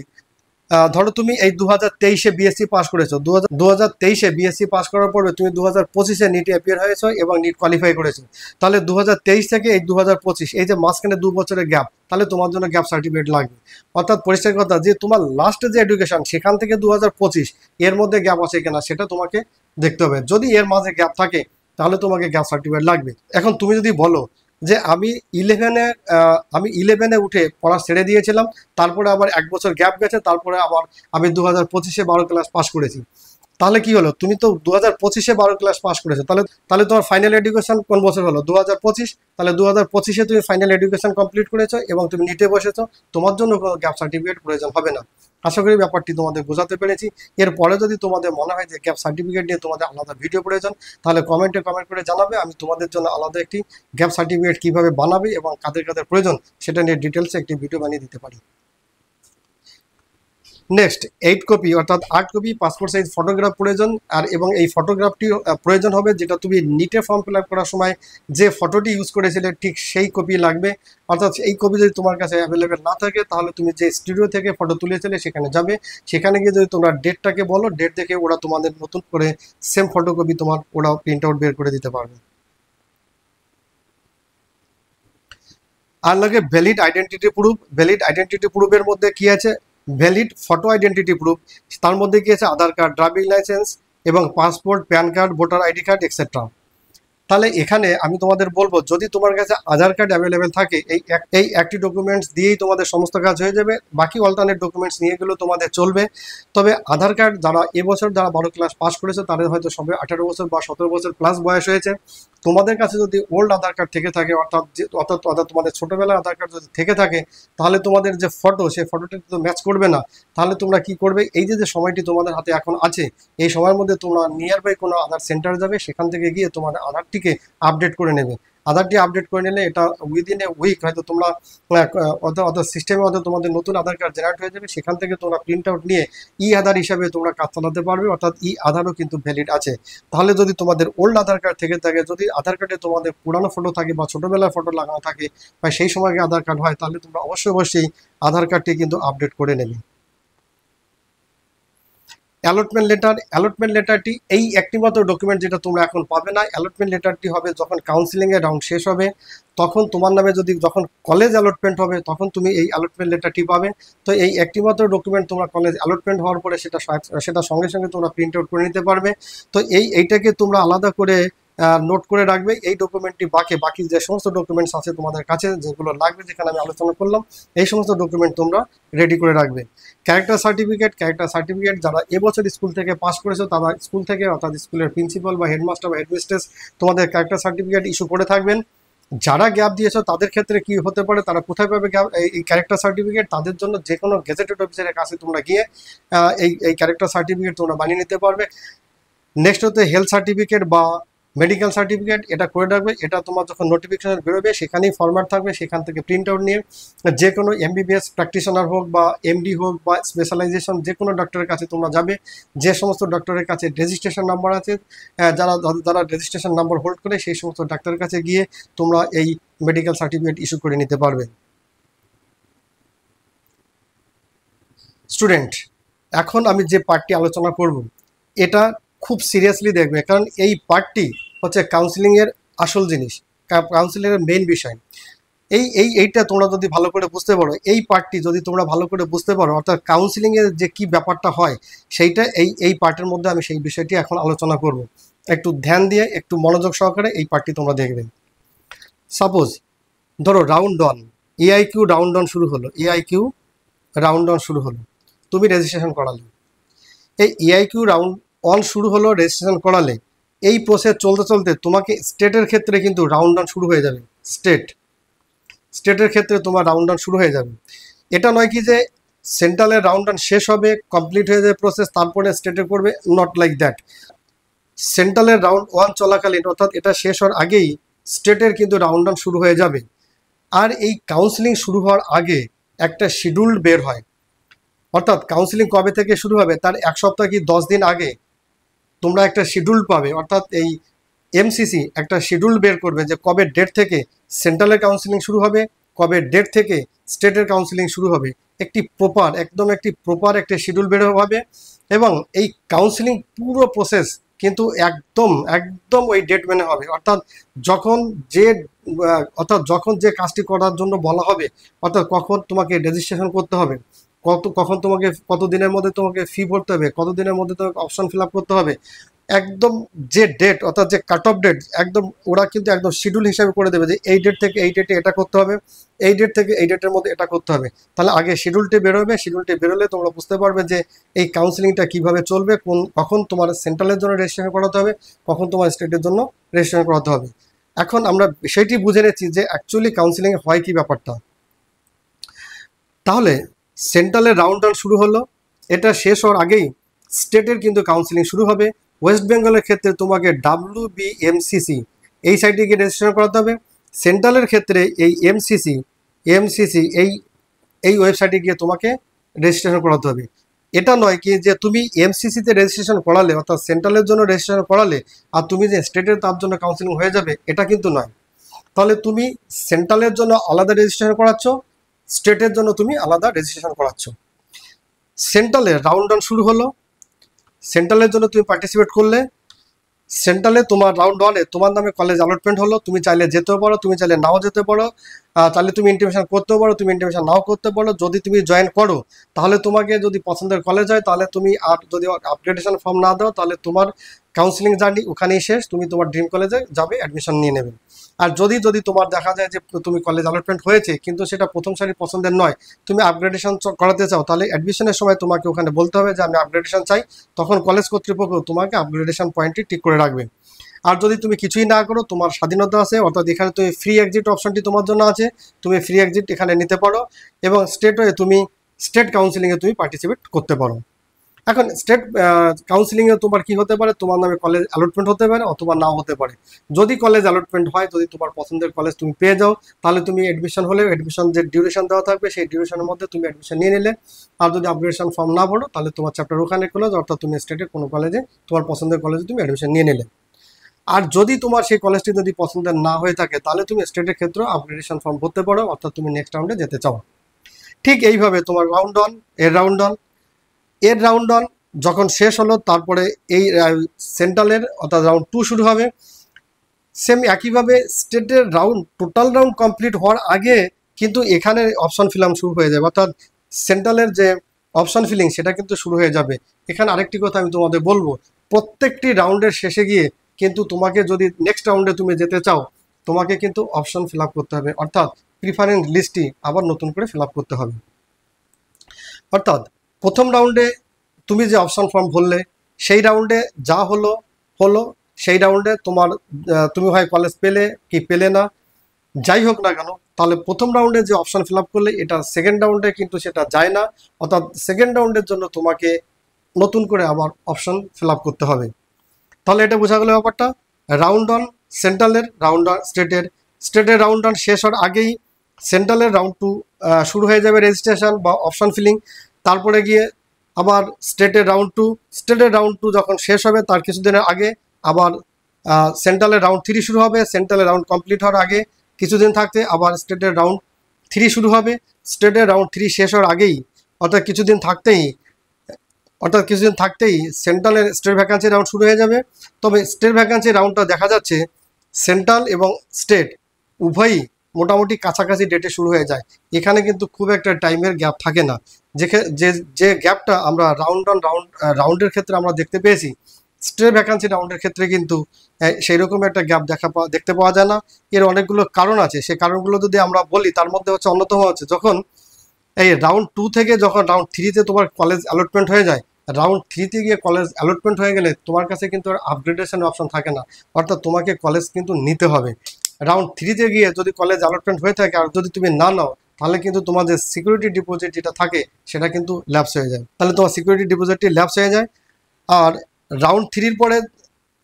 ধরো তুমি এই 2023-এ বিএসসি পাস করেছো, 2023-এ বিএসসি পাস করার পরে তুমি 2025-এ নিটে অ্যাপিয়ার হয়েছো এবং নিট কোয়ালিফাই করেছো, তাহলে 2023 থেকে এই 2025 এই যে মাঝখানে 2 বছরের গ্যাপ, তাহলে তোমার জন্য গ্যাপ সার্টিফিকেট লাগবে। অর্থাৎ পরিষ্কার কথা যে তোমার লাস্টে যে এডুকেশন সেখান থেকে 2025 এর মধ্যে গ্যাপ আছে কিনা সেটা তোমাকে দেখতে হবে। যদি এর মাঝে গ্যাপ থাকে তাহলে তোমাকে গ্যাপ সার্টিফিকেট লাগবে। এখন তুমি যদি বলো যে আমি 11-এ উঠে পড়া ছেড়ে দিয়েছিলাম, তারপরে আবার 1 বছর গ্যাপ গেছে, তারপরে আবার আমি 2025-এ 12 ক্লাস পাস করেছি, তাহলে কি হলো? তুমি তো 2025-এ 12 ক্লাস পাস করেছো, তাহলে তোমার ফাইনাল এডুকেশন কোন বছর হলো? 2025। তাহলে 2025-এ তুমি ফাইনাল এডুকেশন কমপ্লিট করেছো এবং তুমি নিটে বসেছো, তোমার জন্য কোনো গ্যাপ সার্টিফিকেট প্রয়োজন হবে না। আশা করি ব্যাপারটি তোমাদের বোঝাতে পেরেছি। এরপরে যদি তোমাদের মনে হয় যে গ্যাপ সার্টিফিকেট নিয়ে তোমাদের আলাদা ভিডিও প্রয়োজন, তাহলে কমেন্ট করে জানাবে, আমি তোমাদের জন্য আলাদা একটি গ্যাপ সার্টিফিকেট কীভাবে বানাবে এবং কাদের কাদের প্রয়োজন সেটা নিয়ে ডিটেলসে একটি ভিডিও বানিয়ে দিতে পারি। নেক্সট, 8 কপি অর্থাৎ 8 কপি পাসপোর্ট সাইজ ফটোগ্রাফ প্রয়োজন। এবং এই ফটোগ্রাফটি প্রয়োজন হবে যেটা তুমি নিটে ফর্ম ফিল আপ করার সময় যে ফটোটি ইউজ করেছিলে ঠিক সেই কপি লাগবে। অর্থাৎ এই কপি যদি তোমার কাছে অ্যাভেলেবেল না থাকে তাহলে তুমি যে স্টুডিও থেকে ফটো তুলেছিলে সেখানে যাবে, সেখানে গিয়ে যদি তোমরা ডেটটাকে বলো, ডেট দেখে ওরা তোমাদের নতুন করে সেম ফটোকপি ওরা প্রিন্ট আউট বের করে দিতে পারবে। আর লাগে valid identity proof. Valid identity প্রুফের মধ্যে কি আছে? ভ্যালিড ফটো আইডেন্টিটি প্রুফ, তার মধ্যে কি আছে? আধার কার্ড, ড্রাইভিং লাইসেন্স এবং passport, pan card, voter ID card etcetera. তাহলে এখানে আমি তোমাদের বলবো, যদি তোমার কাছে আধার কার্ড অ্যাভেলেবেল থাকে এই একটি ডকুমেন্টস দিয়েই তোমাদের সমস্ত কাজ হয়ে যাবে, বাকি অল্টারনেট ডকুমেন্টস নিয়ে গেলেও তোমাদের চলবে। তবে আধার কার্ড যারা এবছর যারা 12 ক্লাস পাস করেছে তাদের হয়তো সবে 18 বছর বা 17 বছর প্লাস বয়স হয়েছে। তোমাদের কাছে যদি ওল্ড আধার কার্ড থেকে থাকে, অর্থাৎ তোমাদের ছোটোবেলার আধার কার্ড যদি থেকে থাকে, তাহলে তোমাদের যে ফটো সেই ফটোটা তো ম্যাচ করবে না। তাহলে তোমরা কি করবে? এই যে সময়টি তোমাদের হাতে এখন আছে, এই সময়ের মধ্যে তোমরা নিয়ার বাই কোনো আধার সেন্টার যাবে, সেখান থেকে গিয়ে তোমাদের আধারটিকে আপডেট করে নেবে। আধারটি আপডেট করে নিলে এটা উইদিন এ উইক হয়তো তোমরা অর্থাৎ সিস্টেমে হয়তো তোমাদের নতুন আধার কার্ড জেনারেট হয়ে যাবে, সেখান থেকে তোমরা প্রিন্ট আউট নিয়ে আধার হিসাবে তোমরা কাজ চালাতে পারবে। অর্থাৎ আধারও কিন্তু ভ্যালিড আছে। তাহলে যদি তোমাদের ওল্ড আধার কার্ড থেকে থাকে, যদি আধার কার্ডে তোমাদের পুরানো ফটো থাকে বা ছোটোবেলার ফটো লাগানো থাকে বা সেই সময় আধার কার্ড হয়, তাহলে তোমরা অবশ্যই আধার কার্ডটি কিন্তু আপডেট করে নেবে। অ্যালটমেন্ট লেটারটি এই একটি মাত্র ডকুমেন্ট যেটা তোমরা এখন পাবে না। অ্যালটমেন্ট লেটারটি হবে যখন কাউন্সিলিংয়ের রাউন্ড শেষ হবে, তখন তোমার নামে যদি যখন কলেজ অ্যালটমেন্ট হবে তখন তুমি এই অ্যালটমেন্ট লেটারটি পাবে। তো এই একটি মাত্র ডকুমেন্ট তোমরা কলেজ অ্যালটমেন্ট হওয়ার পরে সেটা সঙ্গে সঙ্গে তোমরা প্রিন্ট আউট করে নিতে পারবে। তো এইটাকে তোমরা আলাদা করে নোট করে রাখবে। এই ডকুমেন্টটি বাকি যে সমস্ত ডকুমেন্টস আছে তোমাদের কাছে যেগুলো লাগবে, যেখানে আমি আলোচনা করলাম, এই সমস্ত ডকুমেন্ট তোমরা রেডি করে রাখবে। ক্যারেক্টার সার্টিফিকেট যারা এবছর স্কুল থেকে পাস করেছো তারা স্কুল থেকে অর্থাৎ স্কুলের প্রিন্সিপাল বা হেডমাস্টার বা হেডমিস্ট্রেস তোমাদের ক্যারেক্টার সার্টিফিকেট ইস্যু করে থাকবেন। যারা গ্যাপ দিয়েছো তাদের ক্ষেত্রে কি হতে পারে, তারা কোথায় পাবে এই ক্যারেক্টার সার্টিফিকেট? তাদের জন্য যে কোনো গেজেটেড অফিসারের কাছে তোমরা গিয়ে এই ক্যারেক্টার সার্টিফিকেট তোমরা বানিয়ে নিতে পারবে। নেক্সট হচ্ছে হেলথ সার্টিফিকেট বা মেডিকেল সার্টিফিকেট, এটা করে রাখবে। এটা তোমার যখন নোটিফিকেশন বেরোবে সেখানেই ফরম্যাট থাকবে, সেখান থেকে প্রিন্ট আউট নিয়ে যে কোনো এমবিবিএস প্র্যাকটিশনার হোক বা এমডি হোক বা স্পেশালাইজেশন যে কোনো ডক্টরের কাছে তোমরা যাবে, যে সমস্ত ডক্টরের কাছে রেজিস্ট্রেশন নাম্বার আছে, যারা রেজিস্ট্রেশন নাম্বার হোল্ড করে সেই সমস্ত ডাক্তারের কাছে গিয়ে তোমরা এই মেডিকেল সার্টিফিকেট ইস্যু করে নিতে পারবে। স্টুডেন্ট, এখন আমি যে পার্টটি আলোচনা করব এটা খুব সিরিয়াসলি দেখবে, কারণ এই পার্টটি হচ্ছে কাউন্সিলিংয়ের আসল জিনিস, কাউন্সিলিংয়ের মেইন বিষয়। এইটা তোমরা যদি ভালো করে বুঝতে পারো, এই পার্টটি যদি তোমরা ভালো করে বুঝতে পারো, অর্থাৎ কাউন্সিলিংয়ের যে কি ব্যাপারটা হয় সেইটা এই পার্টের মধ্যে আমি সেই বিষয়টি এখন আলোচনা করব। একটু ধ্যান দিয়ে একটু মনোযোগ সহকারে এই পার্টটি তোমরা দেখবে। সাপোজ ধরো রাউন্ড অন, এআইকিউ রাউন্ড অন শুরু হলো, তুমি রেজিস্ট্রেশন করালে। এই এআইকিউ রাউন্ড অন শুরু হলো, রেজিস্ট্রেশন করালে, এই প্রসেস চলতে চলতে তোমাকে স্টেটের ক্ষেত্রে কিন্তু রাউন্ড অন শুরু হয়ে যাবে। স্টেটের ক্ষেত্রে তোমার রাউন্ড অন শুরু হয়ে যাবে। এটা নয় কি যে সেন্ট্রালের রাউন্ড অন শেষ হবে, কমপ্লিট হয়ে যাবে প্রসেস, তারপরে স্টেটে করবে, নট লাইক দ্যাট। সেন্ট্রালের রাউন্ড ওয়ান চলাকালীন, অর্থাৎ এটা শেষ হওয়ার আগেই স্টেটের কিন্তু রাউন্ড অন শুরু হয়ে যাবে। আর এই কাউন্সিলিং শুরু হওয়ার আগে একটা শিডিউল বের হয়, অর্থাৎ কাউন্সিলিং কবে থেকে শুরু হবে তার এক সপ্তাহ কি 10 দিন আগে তোমরা একটা শিডিউল পাবে, অর্থাৎ এই এমসিসি একটা শিডিউল বের করবে যে কবে ডেট থেকে সেন্ট্রালের কাউন্সিলিং শুরু হবে, কবে ডেট থেকে স্টেটের কাউন্সিলিং শুরু হবে। একটি প্রপার একটা শিডিউল বের হবে, এবং এই কাউন্সিলিং পুরো প্রসেস কিন্তু একদম ওই ডেট মেনে হবে। অর্থাৎ যখন যে কাজটি করার জন্য বলা হবে, অর্থাৎ কখন তোমাকে রেজিস্ট্রেশন করতে হবে, কখন তোমাকে কত দিনের মধ্যে তোমাকে ফি ভরতে হবে, কত দিনের মধ্যে তোমাকে অপশন ফিল আপ করতে হবে, একদম যে ডেট অর্থাৎ যে কাট অফ ডেট, একদম ওরা কিন্তু একদম শিডিউল হিসাবে করে দেবে যে এই ডেট থেকে এই ডেটে এটা করতে হবে, এই ডেট থেকে এই ডেটের মধ্যে এটা করতে হবে। তাহলে আগে শিডিউলটি বেরোবে, শিডিউলটি বেরোলে তোমরা বুঝতে পারবে যে এই কাউন্সিলিংটা কিভাবে চলবে, কখন তোমার সেন্ট্রালের জন্য রেজিস্ট্রেশন করাতে হবে, কখন তোমার স্টেটের জন্য রেজিস্ট্রেশন করাতে হবে। এখন আমরা বিষয়টি বুঝে নিচ্ছি যে অ্যাকচুয়ালি কাউন্সিলিং হয় কি ব্যাপারটা। তাহলে সেন্ট্রালের রাউন্ড অন শুরু হলো, এটা শেষ হওয়ার আগেই স্টেটের কিন্তু কাউন্সিলিং শুরু হবে। ওয়েস্ট বেঙ্গলের ক্ষেত্রে তোমাকে WBMCC এই সাইটে গিয়ে রেজিস্ট্রেশন করাতে হবে। সেন্ট্রালের ক্ষেত্রে এই এমসিসি এই ওয়েবসাইটে গিয়ে তোমাকে রেজিস্ট্রেশন করাতে হবে। এটা নয় কি যে তুমি এমসিসিতে রেজিস্ট্রেশন করালে, অর্থাৎ সেন্ট্রালের জন্য রেজিস্ট্রেশন করালে আর তুমি যে স্টেটের তার জন্য কাউন্সিলিং হয়ে যাবে, এটা কিন্তু নয়। তাহলে তুমি সেন্ট্রালের জন্য আলাদা রেজিস্ট্রেশন করাচ্ছ, স্টেটের জন্য তুমি আলাদা রেজিস্ট্রেশন করাচ্ছ। সেন্ট্রালের রাউন্ড অন শুরু হলো, সেন্ট্রালের জন্য তুমি পার্টিসিপেট করলে, সেন্ট্রালে তোমার রাউন্ড ওয়ানে তোমার নামে কলেজ অ্যালটমেন্ট হলো, তুমি চাইলে যেতেও পারো, তুমি চাইলে নাও যেতে পারো, তাহলে তুমি ইন্টিমেশন করতেও পারো, তুমি ইন্টিমেশন নাও করতে পারো। যদি তুমি জয়েন করো তাহলে তোমাকে যদি পছন্দের কলেজ হয় তাহলে তুমি, আর যদি আপগ্রেডেশন ফর্ম না দাও তাহলে তোমার কাউন্সিলিং জার্নি ওখানেই শেষ, তুমি তোমার ড্রিম কলেজে যাবে, অ্যাডমিশন নিয়ে নেবে। আর যদি তোমার দেখা যায় যে তুমি কলেজ অ্যালটমেন্ট হয়েছে কিন্তু সেটা প্রথম সারির পছন্দের নয়, তুমি আপগ্রেডেশন করাতে চাও, তাহলে অ্যাডমিশনের সময় তোমাকে ওখানে বলতে হবে যে আমি আপগ্রেডেশন চাই, তখন কলেজ কর্তৃপক্ষ তোমাকে আপগ্রেডেশন পয়েন্টটি ঠিক করে রাখবে। আর যদি তুমি কিছুই না করো, তোমার স্বাধীনতা আছে, অর্থাৎ এখানে তুমি ফ্রি এক্সিট অপশনটি তোমার জন্য আছে, তুমি ফ্রি এক্সিট এখানে নিতে পারো, এবং স্টেট কাউন্সিলিংয়ে তুমি পার্টিসিপেট করতে পারো। এখন স্টেট কাউন্সিলিংয়ে তোমার কি হতে পারে, তোমার নামে কলেজ অ্যালটমেন্ট হতে পারে অথবা নাও হতে পারে। যদি কলেজ অ্যালটমেন্ট হয়, যদি তোমার পছন্দের কলেজ তুমি পেয়ে যাও, তাহলে তুমি অ্যাডমিশন হলে অ্যাডমিশন যে ডিউরেশন দেওয়া থাকবে সেই ডিউরেশনের মধ্যে তুমি অ্যাডমিশন নিয়ে নিলে। আর যদি আপগ্রেডেশন ফর্ম না ভরো তাহলে তোমার চ্যাপ্টার ওখানে কলেজ, অর্থাৎ তুমি স্টেটের কোনো কলেজে তোমার পছন্দের কলেজে তুমি অ্যাডমিশন নিয়ে নিলে। আর যদি তোমার সেই কলেজটি যদি পছন্দের না হয়ে থাকে তাহলে তুমি স্টেটের ক্ষেত্রে আপগ্রেডেশন ফর্ম ভরতে পারো, অর্থাৎ তুমি নেক্সট রাউন্ডে যেতে চাও। ঠিক এইভাবে তোমার রাউন্ড অন, এর রাউন্ড অন যখন শেষ হলো তারপরে এই সেন্ট্রালের অর্থাৎ রাউন্ড 2 শুরু হবে। সেম একইভাবে স্টেটের রাউন্ড টোটাল রাউন্ড কমপ্লিট হওয়ার আগে কিন্তু এখানে অপশন ফিলিং শুরু হয়ে যাবে, অর্থাৎ সেন্ট্রালের যে অপশন ফিলিং সেটা কিন্তু শুরু হয়ে যাবে। এখানে আরেকটি কথা আমি তোমাদের বলবো, প্রত্যেকটি রাউন্ডের শেষে গিয়ে কিন্তু তোমাকে যদি নেক্সট রাউন্ডে তুমি যেতে চাও তোমাকে কিন্তু অপশন ফিল আপ করতে হবে, অর্থাৎ প্রিফারেন্স লিস্টটি আবার নতুন করে ফিল আপ করতে হবে। অর্থাৎ প্রথম রাউন্ডে তুমি যে অপশন ফর্ম ভরলে সেই রাউন্ডে যা হলো হলো, সেই রাউন্ডে তোমার তুমি হয় কলেজ পেলে কি পেলে না, যাই হোক না কেন, তাহলে প্রথম রাউন্ডে যে অপশন ফিল আপ করলে এটা সেকেন্ড রাউন্ডে কিন্তু সেটা যায় না, অর্থাৎ সেকেন্ড রাউন্ডের জন্য তোমাকে নতুন করে আবার অপশন ফিল আপ করতে হবে। তাহলে এটা বোঝা গেল ব্যাপারটা। রাউন্ড অন সেন্ট্রালের, রাউন্ড অন স্টেটের রাউন্ড অন শেষ হওয়ার আগেই সেন্ট্রালের রাউন্ড 2 শুরু হয়ে যাবে, রেজিস্ট্রেশন বা অপশন ফিলিং। তারপরে গিয়ে আবার স্টেটের রাউন্ড 2 যখন শেষ হবে তার কিছুদিনের আগে আবার সেন্ট্রালের রাউন্ড 3 শুরু হবে। সেন্ট্রালের রাউন্ড কমপ্লিট হওয়ার আগে কিছুদিন থাকতে আবার স্টেটের রাউন্ড 3 শুরু হবে। স্টেটের রাউন্ড 3 শেষ হওয়ার আগেই অর্থাৎ কিছুদিন থাকতেই সেন্ট্রালের স্টেট ভ্যাকান্সি রাউন্ড শুরু হয়ে যাবে। তবে স্টেট ভ্যাকান্সি রাউন্ডটা দেখা যাচ্ছে সেন্ট্রাল এবং স্টেট উভয়ই মোটামুটি কাছাকাছি ডেটে শুরু হয়ে যায়, এখানে কিন্তু খুব একটা টাইমের গ্যাপ থাকে না। যে গ্যাপটা আমরা রাউন্ডের ক্ষেত্রে আমরা দেখতে পেয়েছি, স্টেট ভ্যাকান্সি রাউন্ডের ক্ষেত্রে কিন্তু সেই রকম একটা গ্যাপ দেখতে পাওয়া যায় না। এর অনেকগুলো কারণ আছে, সেই কারণগুলো যদি আমরা বলি তার মধ্যে হচ্ছে অন্যতম হচ্ছে যখন এই রাউন্ড 2 থেকে যখন রাউন্ড 3-তে তোমার কলেজ অ্যালটমেন্ট হয়ে যায়, রাউন্ড 3-তে গিয়ে কলেজ অ্যালটমেন্ট হয়ে গেলে তোমার কাছে কিন্তু আর আপগ্রেডেশন অপশন থাকে না, অর্থাৎ তোমাকে কলেজ কিন্তু নিতে হবে। রাউন্ড 3-তে গিয়ে যদি কলেজ অ্যালটমেন্ট হয়ে থাকে আর যদি তুমি না নাও তাহলে কিন্তু তোমার যে সিকিউরিটি ডিপোজিট যেটা থাকে সেটা কিন্তু ল্যাপস হয়ে যায়, তাহলে তোমার সিকিউরিটি ডিপোজিটটি ল্যাপস হয়ে যায়। আর রাউন্ড 3-র পরে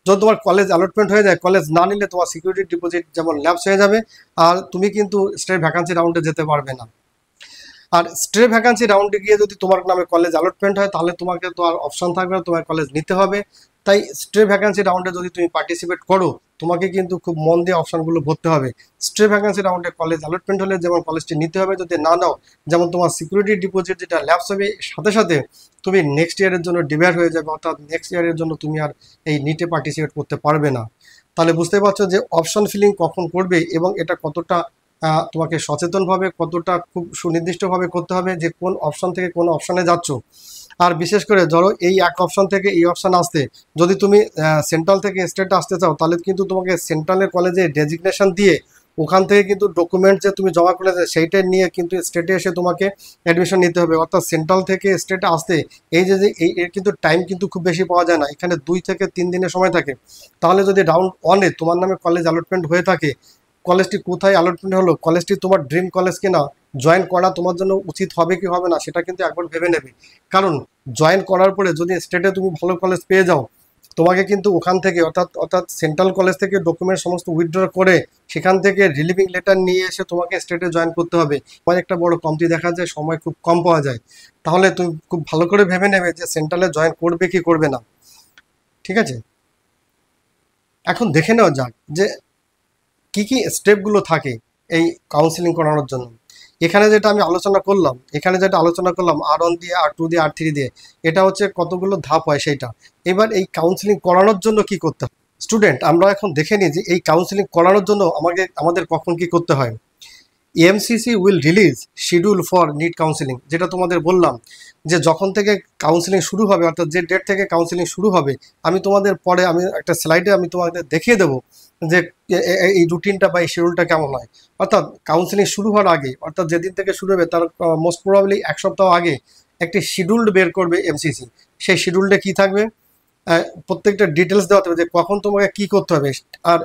যদি তোমার কলেজ অ্যালটমেন্ট হয়ে যায়, কলেজ না নিলে তোমার সিকিউরিটি ডিপোজিট যেমন ল্যাপস হয়ে যাবে আর তুমি কিন্তু স্টেট ভ্যাকান্সি রাউন্ডে যেতে পারবে না। আর স্টেট ভ্যাকান্সি রাউন্ডে গিয়ে যদি তোমার নামে কলেজ অ্যালটমেন্ট হয় তাহলে তোমাকে তো আর অপশন থাকবে না, তোমার কলেজ নিতে হবে। তাই স্টেট ভ্যাকান্সি রাউন্ডে যদি তুমি পার্টিসিপেট করো তোমাকে কিন্তু খুব মন দিয়ে অপশনগুলো ভরতে হবে। স্টেট ভ্যাকান্সি রাউন্ডে কলেজ অ্যালটমেন্ট হলে যেমন কলেজটি নিতে হবে, যদি না নাও যেমন তোমার সিকিউরিটি ডিপোজিট যেটা ল্যাপস হবে, সাথে সাথে তুমি নেক্সট ইয়ারের জন্য ডিবেট হয়ে যাবে, অর্থাৎ নেক্সট ইয়ারের জন্য তুমি আর এই নিটে পার্টিসিপেট করতে পারবে না। তাহলে বুঝতে পারছো যে অপশন ফিলিং কখন করবে এবং এটা কতটা তোমাকে সচেতনভাবে কতটা খুব সুনির্দিষ্টভাবে করতে হবে যে কোন অপশন থেকে কোন অপশানে যাচ্ছ। আর বিশেষ করে ধরো এই এক অপশন থেকে এই অপশান আসতে যদি তুমি সেন্ট্রাল থেকে স্টেটে আসতে চাও তাহলে কিন্তু তোমাকে সেন্ট্রালের কলেজে ডেজিগনেশন দিয়ে ওখান থেকে কিন্তু ডকুমেন্ট যে তুমি জমা করেছে সেইটা নিয়ে কিন্তু স্টেটে এসে তোমাকে অ্যাডমিশন নিতে হবে। অর্থাৎ সেন্ট্রাল থেকে স্টেটে আসতে এই যে এর কিন্তু টাইম কিন্তু খুব বেশি পাওয়া যায় না, এখানে 2 থেকে 3 দিনের সময় থাকে। তাহলে যদি রাউন্ড 1-এ তোমার নামে কলেজ অ্যালটমেন্ট হয়ে থাকে, কলেজটি কোথায় অ্যালটমেন্ট হলো, কলেজটি তোমার ড্রিম কলেজ কিনা, জয়েন করা তোমার জন্য উচিত হবে কি হবে না সেটা কিন্তু একবার ভেবে নেবে। কারণ জয়েন করার পরে যদি স্টেটে তুমি ভালো কলেজ পেয়ে যাও তোমাকে কিন্তু ওখান থেকে অর্থাৎ সেন্ট্রাল কলেজ থেকে ডকুমেন্ট সমস্ত উইথড্র করে সেখান থেকে রিলিভিং লেটার নিয়ে এসে তোমাকে স্টেটে জয়েন করতে হবে। সময় একটা বড় কমতি দেখা যায়, সময় খুব কম পাওয়া যায়। তাহলে তুমি খুব ভালো করে ভেবে নেবে যে সেন্ট্রালে জয়েন করবে কি করবে না। ঠিক আছে, এখন দেখে নেওয়া যাক যে কি কি স্টেপগুলো থাকে এই কাউন্সিলিং করানোর জন্য। এখানে যেটা আলোচনা করলাম R1 দিয়ে, R2 দিয়ে, R3 দিয়ে, এটা হচ্ছে কতগুলো ধাপ হয় সেইটা। এবার এই কাউন্সিলিং করানোর জন্য কি করতে হয় স্টুডেন্ট, আমরা এখন দেখে নিই যে এই কাউন্সিলিং করানোর জন্য আমাদের কখন কি করতে হয়। MCC will release schedule for NEET counselling, যেটা তোমাদের বললাম যে যখন থেকে কাউন্সিলিং শুরু হবে অর্থাৎ যে ডেট থেকে কাউন্সিলিং শুরু হবে, আমি তোমাদের পরে একটা স্লাইডে তোমাদের দেখিয়ে দেবো যে এই রুটিনটা বা এই শিডিউলটা কেমন হয়। অর্থাৎ কাউন্সিলিং শুরু হওয়ার আগে অর্থাৎ যেদিন থেকে শুরু হবে তার মোস্ট প্রবাবলি 1 সপ্তাহ আগে একটি শিডিউল বের করবে এমসিসি। সেই শিডিউলটা কি থাকবে, প্রত্যেকটা ডিটেলস দেওয়া থাকবে যে কখন তোমাকে কি করতে হবে। আর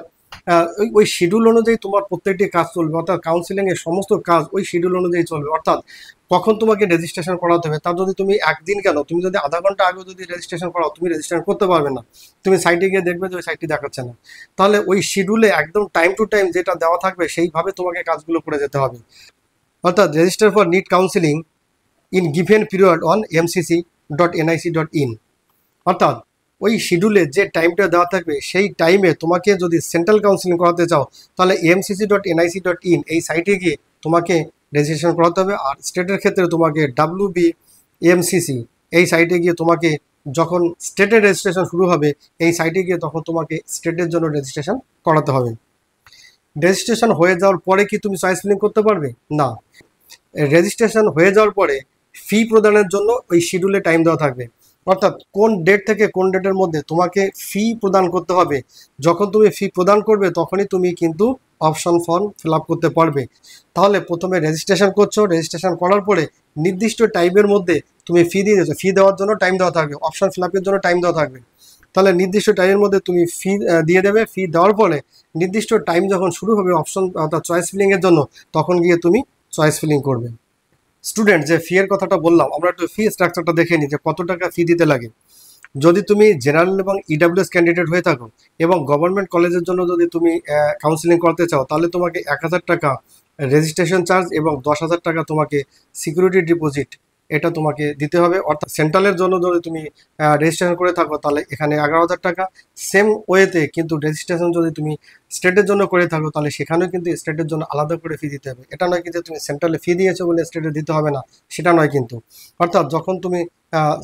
ওই শিডিউল অনুযায়ী তোমার প্রত্যেকটি কাজ চলবে, অর্থাৎ কাউন্সিলিংয়ের সমস্ত কাজ ওই শিডিউল অনুযায়ী চলবে। অর্থাৎ কখন তোমাকে রেজিস্ট্রেশন করাতে হবে, তার যদি তুমি একদিন কেন তুমি যদি আধা ঘন্টা আগে যদি রেজিস্ট্রেশন করাও তুমি রেজিস্ট্রেশন করতে পারবে না, তুমি সাইটে গিয়ে দেখবে যে ওই সাইটটি দেখাচ্ছে না। তাহলে ওই শিডিউলে একদম টাইম টু টাইম যেটা দেওয়া থাকবে সেইভাবে তোমাকে কাজগুলো করে যেতে হবে। অর্থাৎ register for NEET counselling in given period on mcc.nic.in, অর্থাৎ ওই শিডিউলে যে টাইমটা দেওয়া থাকবে সেই টাইমে তোমাকে যদি সেন্ট্রাল কাউন্সিলিং করাতে চাও তাহলে mcc.nic.in এই সাইটে গিয়ে তোমাকে রেজিস্ট্রেশন করাতে হবে। আর স্টেটের ক্ষেত্রে তোমাকে WBMCC এই সাইটে গিয়ে তোমাকে যখন স্টেটের রেজিস্ট্রেশন শুরু হবে এই সাইটে গিয়ে তখন তোমাকে স্টেটের জন্য রেজিস্ট্রেশন করাতে হবে। রেজিস্ট্রেশন হয়ে যাওয়ার পরে কি তুমি চয়েস ফিলিং করতে পারবে? না, রেজিস্ট্রেশন হয়ে যাওয়ার পরে ফি প্রদানের জন্য ওই শিডিউলে টাইম দেওয়া থাকবে, অর্থাৎ কোন ডেট থেকে কোন ডেটের মধ্যে তোমাকে ফি প্রদান করতে হবে। যখন তুমি ফি প্রদান করবে তখনই তুমি কিন্তু অপশন ফর্ম ফিল আপ করতে পারবে। তাহলে প্রথমে রেজিস্ট্রেশন করছো, রেজিস্ট্রেশন করার পরে নির্দিষ্ট টাইমের মধ্যে তুমি ফি দিয়ে দিচ্ছ, ফি দেওয়ার জন্য টাইম দেওয়া থাকবে, অপশন ফিল আপের জন্য টাইম দেওয়া থাকবে। তাহলে নির্দিষ্ট টাইমের মধ্যে তুমি ফি দিয়ে দেবে, ফি দেওয়ার পরে নির্দিষ্ট টাইম যখন শুরু হবে অপশন অর্থাৎ চয়েস ফিলিংয়ের জন্য তখন গিয়ে তুমি চয়েস ফিলিং করবে। স্টুডেন্ট, যে ফি এর কথাটা বললাম, আমরা একটু ফি স্ট্রাকচারটা দেখে নিই যে কত টাকা ফি দিতে লাগে। যদি তুমি জেনারেল এবং ইডাব্লিউএস ক্যান্ডিডেট হয়ে থাকো এবং গভর্নমেন্ট কলেজের জন্য যদি তুমি কাউন্সিলিং করতে চাও তাহলে তোমাকে 1000 টাকা রেজিস্ট্রেশন চার্জ এবং 10,000 টাকা তোমাকে সিকিউরিটি ডিপোজিট এটা তোমাকে দিতে হবে। অর্থাৎ সেন্ট্রালের জন্য যদি তুমি রেজিস্ট্রেশন করে থাকো তাহলে এখানে 11,000 টাকা। সেম ওয়েতে কিন্তু রেজিস্ট্রেশন যদি তুমি স্টেটের জন্য করে থাকো তাহলে সেখানেও কিন্তু স্টেটের জন্য আলাদা করে ফি দিতে হবে। এটা নয় কি যে তুমি সেন্ট্রালে ফি দিয়েছো বলে স্টেটে দিতে হবে না, সেটা নয় কিন্তু। অর্থাৎ যখন তুমি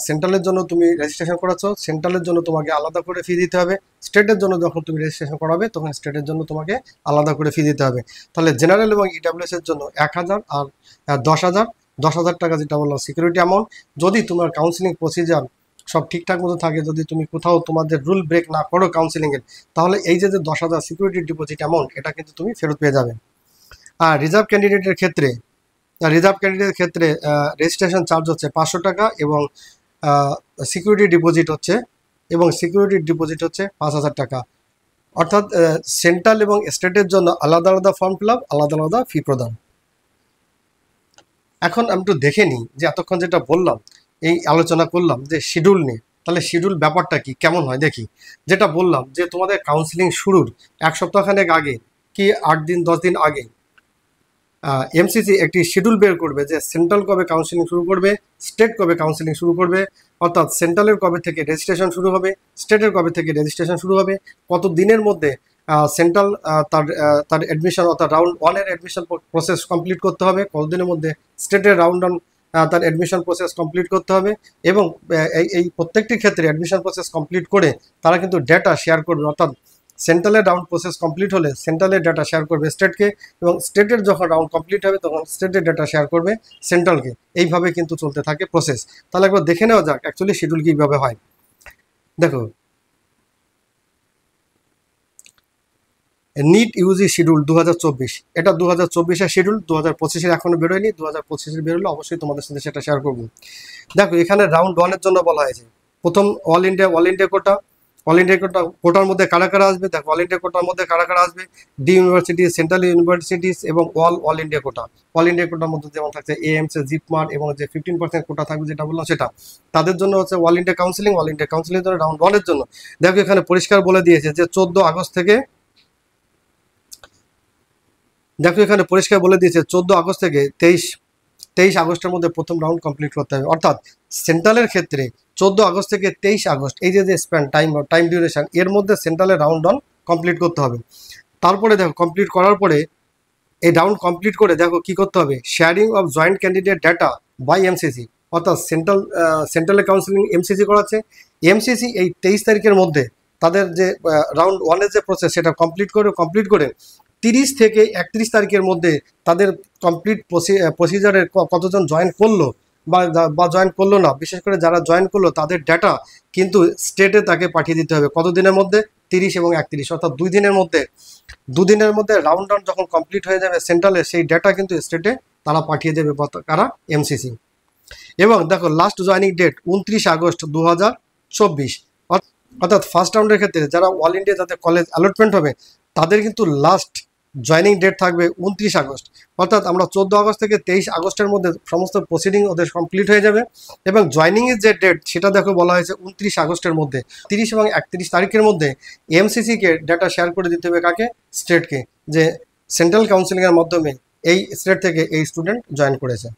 সেন্ট্রালের জন্য তুমি রেজিস্ট্রেশন করাচ্ছ তাহলে জন্য তোমাকে আলাদা করে ফি দিতে হবে, স্টেটের জন্য যখন তুমি রেজিস্ট্রেশন করাবে তখন স্টেটের জন্য তোমাকে আলাদা করে ফি দিতে হবে। তাহলে জেনারেল এবং ইডাব্লিউএস এর জন্য 1000 আর 10,000 টাকা যেটা বললাম সিকিউরিটি অ্যামাউন্ট। যদি তোমার কাউন্সিলিং প্রসিজার সব ঠিকঠাক মতো থাকে, যদি তুমি কোথাও তোমাদের রুল ব্রেক না করো কাউন্সিলিংয়ের, তাহলে এই যে 10,000 সিকিউরিটি ডিপোজিট অ্যামাউন্ট এটা কিন্তু তুমি ফেরত পেয়ে যাবে। আর রিজার্ভ ক্যান্ডিডেটের ক্ষেত্রে রেজিস্ট্রেশন চার্জ হচ্ছে 500 টাকা এবং সিকিউরিটি ডিপোজিট হচ্ছে 5,000 টাকা। অর্থাৎ সেন্ট্রাল এবং স্টেটের জন্য আলাদা আলাদা ফর্ম ফিল আপ, আলাদা আলাদা ফি প্রদান। এখন আমি একটু দেখে নিই যে এতক্ষণ যেটা বললাম, এই আলোচনা করলাম যে শিডিউল নিয়ে, তাহলে শিডিউল ব্যাপারটা কি কেমন হয় দেখি। যেটা বললাম যে তোমাদের কাউন্সিলিং শুরুর 1 সপ্তাহখানেক আগে কি 8 দিন 10 দিন আগে এমসিসি একটি শিডিউল বের করবে যে সেন্ট্রাল কবে কাউন্সিলিং শুরু করবে, স্টেট কবে কাউন্সিলিং শুরু করবে, অর্থাৎ সেন্ট্রালের কবে থেকে রেজিস্ট্রেশন শুরু হবে, স্টেটের কবে থেকে রেজিস্ট্রেশন শুরু হবে, কত দিনের মধ্যে সেন্ট্রাল তার অ্যাডমিশন অর্থাৎ রাউন্ড 1-এর অ্যাডমিশন প্রসেস কমপ্লিট করতে হবে, কতদিনের মধ্যে স্টেটের রাউন্ড 1 তার অ্যাডমিশন প্রসেস কমপ্লিট করতে হবে। এবং এই প্রত্যেকটি ক্ষেত্রে অ্যাডমিশন প্রসেস কমপ্লিট করে তারা কিন্তু ডেটা শেয়ার করবে, অর্থাৎ সেন্ট্রালের রাউন্ড প্রসেস কমপ্লিট হলে সেন্ট্রালের ডাটা শেয়ার করবে স্টেটকে, এবং স্টেটের যখন রাউন্ড কমপ্লিট হবে তখন স্টেটের ডাটা শেয়ার করবে সেন্ট্রালকে। এইভাবে কিন্তু চলতে থাকে প্রসেস। তাহলে একবার দেখে নেওয়া যাক অ্যাকচুয়ালি শিডিউল কীভাবে হয়। দেখো, নিট ইউজি শিডিউল 2024, এটা 2024-এর শিডিউল, 2025-এর এখনো বেরোয়নি, 2025-এর বেরোলে অবশ্যই তোমাদের সাথে সেটা শেয়ার করবো। দেখো, এখানে রাউন্ড 1-এর জন্য বলা হয়েছে প্রথম অল ইন্ডিয়া কোটার মধ্যে কারা কারা আসবে। দেখো, অল ইন্ডিয়া কোটার মধ্যে কারা কারা আসবে, ডি ইউনিভার্সিটি, সেন্ট্রাল ইউনিভার্সিটিস এবং অল ইন্ডিয়া কোটার মধ্যে যেমন থাকছে এএমসে, জিপমার এবং যে 15% কোটা থাকবে যেটা বললাম সেটা, তাদের জন্য হচ্ছে অল ইন্ডিয়া কাউন্সিলিং জন্য রাউন্ড 1-এর জন্য। দেখো, এখানে পরিষ্কার বলে দিয়েছে যে 14 আগস্ট থেকে 23 আগস্টের মধ্যে প্রথম রাউন্ড কমপ্লিট করতে হবে। অর্থাৎ সেন্ট্রালের ক্ষেত্রে 14 আগস্ট থেকে 23 আগস্ট এই যে স্প্যান টাইম ডিউরেশন, এর মধ্যে সেন্ট্রালের রাউন্ড 1 কমপ্লিট করতে হবে। তারপরে দেখো, কমপ্লিট করার পরে এই রাউন্ড কমপ্লিট করে দেখো কি করতে হবে, sharing of joint candidate data by MCC. অর্থাৎ সেন্ট্রালের কাউন্সিলিং এমসিসি করাচ্ছে, এমসিসি এই 23 তারিখের মধ্যে তাদের যে রাউন্ড 1-এর যে প্রসেস সেটা কমপ্লিট করে 30 থেকে 31 তারিখের মধ্যে তাদের কমপ্লিট প্রসিজারে কতজন জয়েন করলো বা জয়েন করলো না, বিশেষ করে যারা জয়েন করলো তাদের ডাটা কিন্তু স্টেটে তাকে পাঠিয়ে দিতে হবে। কত দিনের মধ্যে? 30 এবং 31, অর্থাৎ 2 দিনের মধ্যে রাউন্ড 1 যখন কমপ্লিট হয়ে যাবে সেন্ট্রালে, সেই ডাটা কিন্তু স্টেটে তারা পাঠিয়ে দেবে কারা, এমসিসি। এবং দেখো, লাস্ট জয়েনিং ডেট 29 আগস্ট 2024, অর্থাৎ ফার্স্ট রাউন্ডের ক্ষেত্রে যারা অল ইন্ডিয়া যাদের কলেজ অ্যালটমেন্ট হবে তাদের কিন্তু লাস্ট জয়েনিং ডেট থাকবে 29 আগস্ট। অর্থাৎ আমরা 14 আগস্ট থেকে 23 আগস্টের মধ্যে সমস্ত প্রসিডিং ওদের কমপ্লিট হয়ে যাবে। এবং জয়েনিংয়ের যে ডেট সেটা দেখো বলা হয়েছে 29 আগস্টের মধ্যে। 30 এবং 31 তারিখের মধ্যে এমসিসিকে ডাটা শেয়ার করে দিতে হবে কাকে, স্টেটকে, যে সেন্ট্রাল কাউন্সিলিংয়ের মাধ্যমে এই স্টেট থেকে এই স্টুডেন্ট জয়েন করেছে।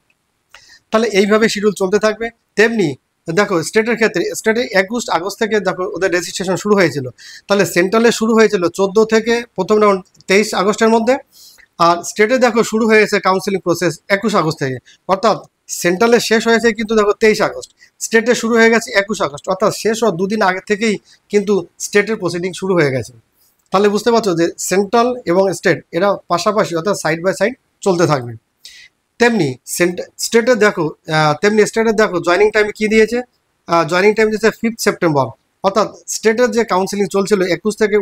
তাহলে এইভাবে শিডিউল চলতে থাকবে। তেমনি দেখো, স্টেটের ক্ষেত্রে স্টেটে 21 আগস্ট থেকে দেখো ওদের রেজিস্ট্রেশন শুরু হয়েছিল, তাহলে সেন্ট্রালে শুরু হয়েছিল 14 থেকে প্রথম রাউন্ড 23 আগস্টের মধ্যে, আর স্টেটে দেখো শুরু হয়েছে কাউন্সিলিং প্রসেস 21 আগস্ট থেকে। অর্থাৎ সেন্ট্রালে শেষ হয়েছে কিন্তু দেখো 23 আগস্ট, স্টেটে শুরু হয়ে গেছে 21 আগস্ট, অর্থাৎ শেষ হওয়ার দুদিন আগে থেকেই কিন্তু স্টেটের প্রসিডিং শুরু হয়ে গেছে। তাহলে বুঝতে পারছো যে সেন্ট্রাল এবং স্টেট এরা পাশাপাশি অর্থাৎ সাইড বাই সাইড চলতে থাকবে। তেমনি স্টেটে দেখো জয়নিং টাইমে কি দিয়েছে, জয়নিং টাইম দিয়েছে 5 সেপ্টেম্বর, অর্থাৎ স্টেটের যে কাউন্সিলিং চলছিল 21 থেকে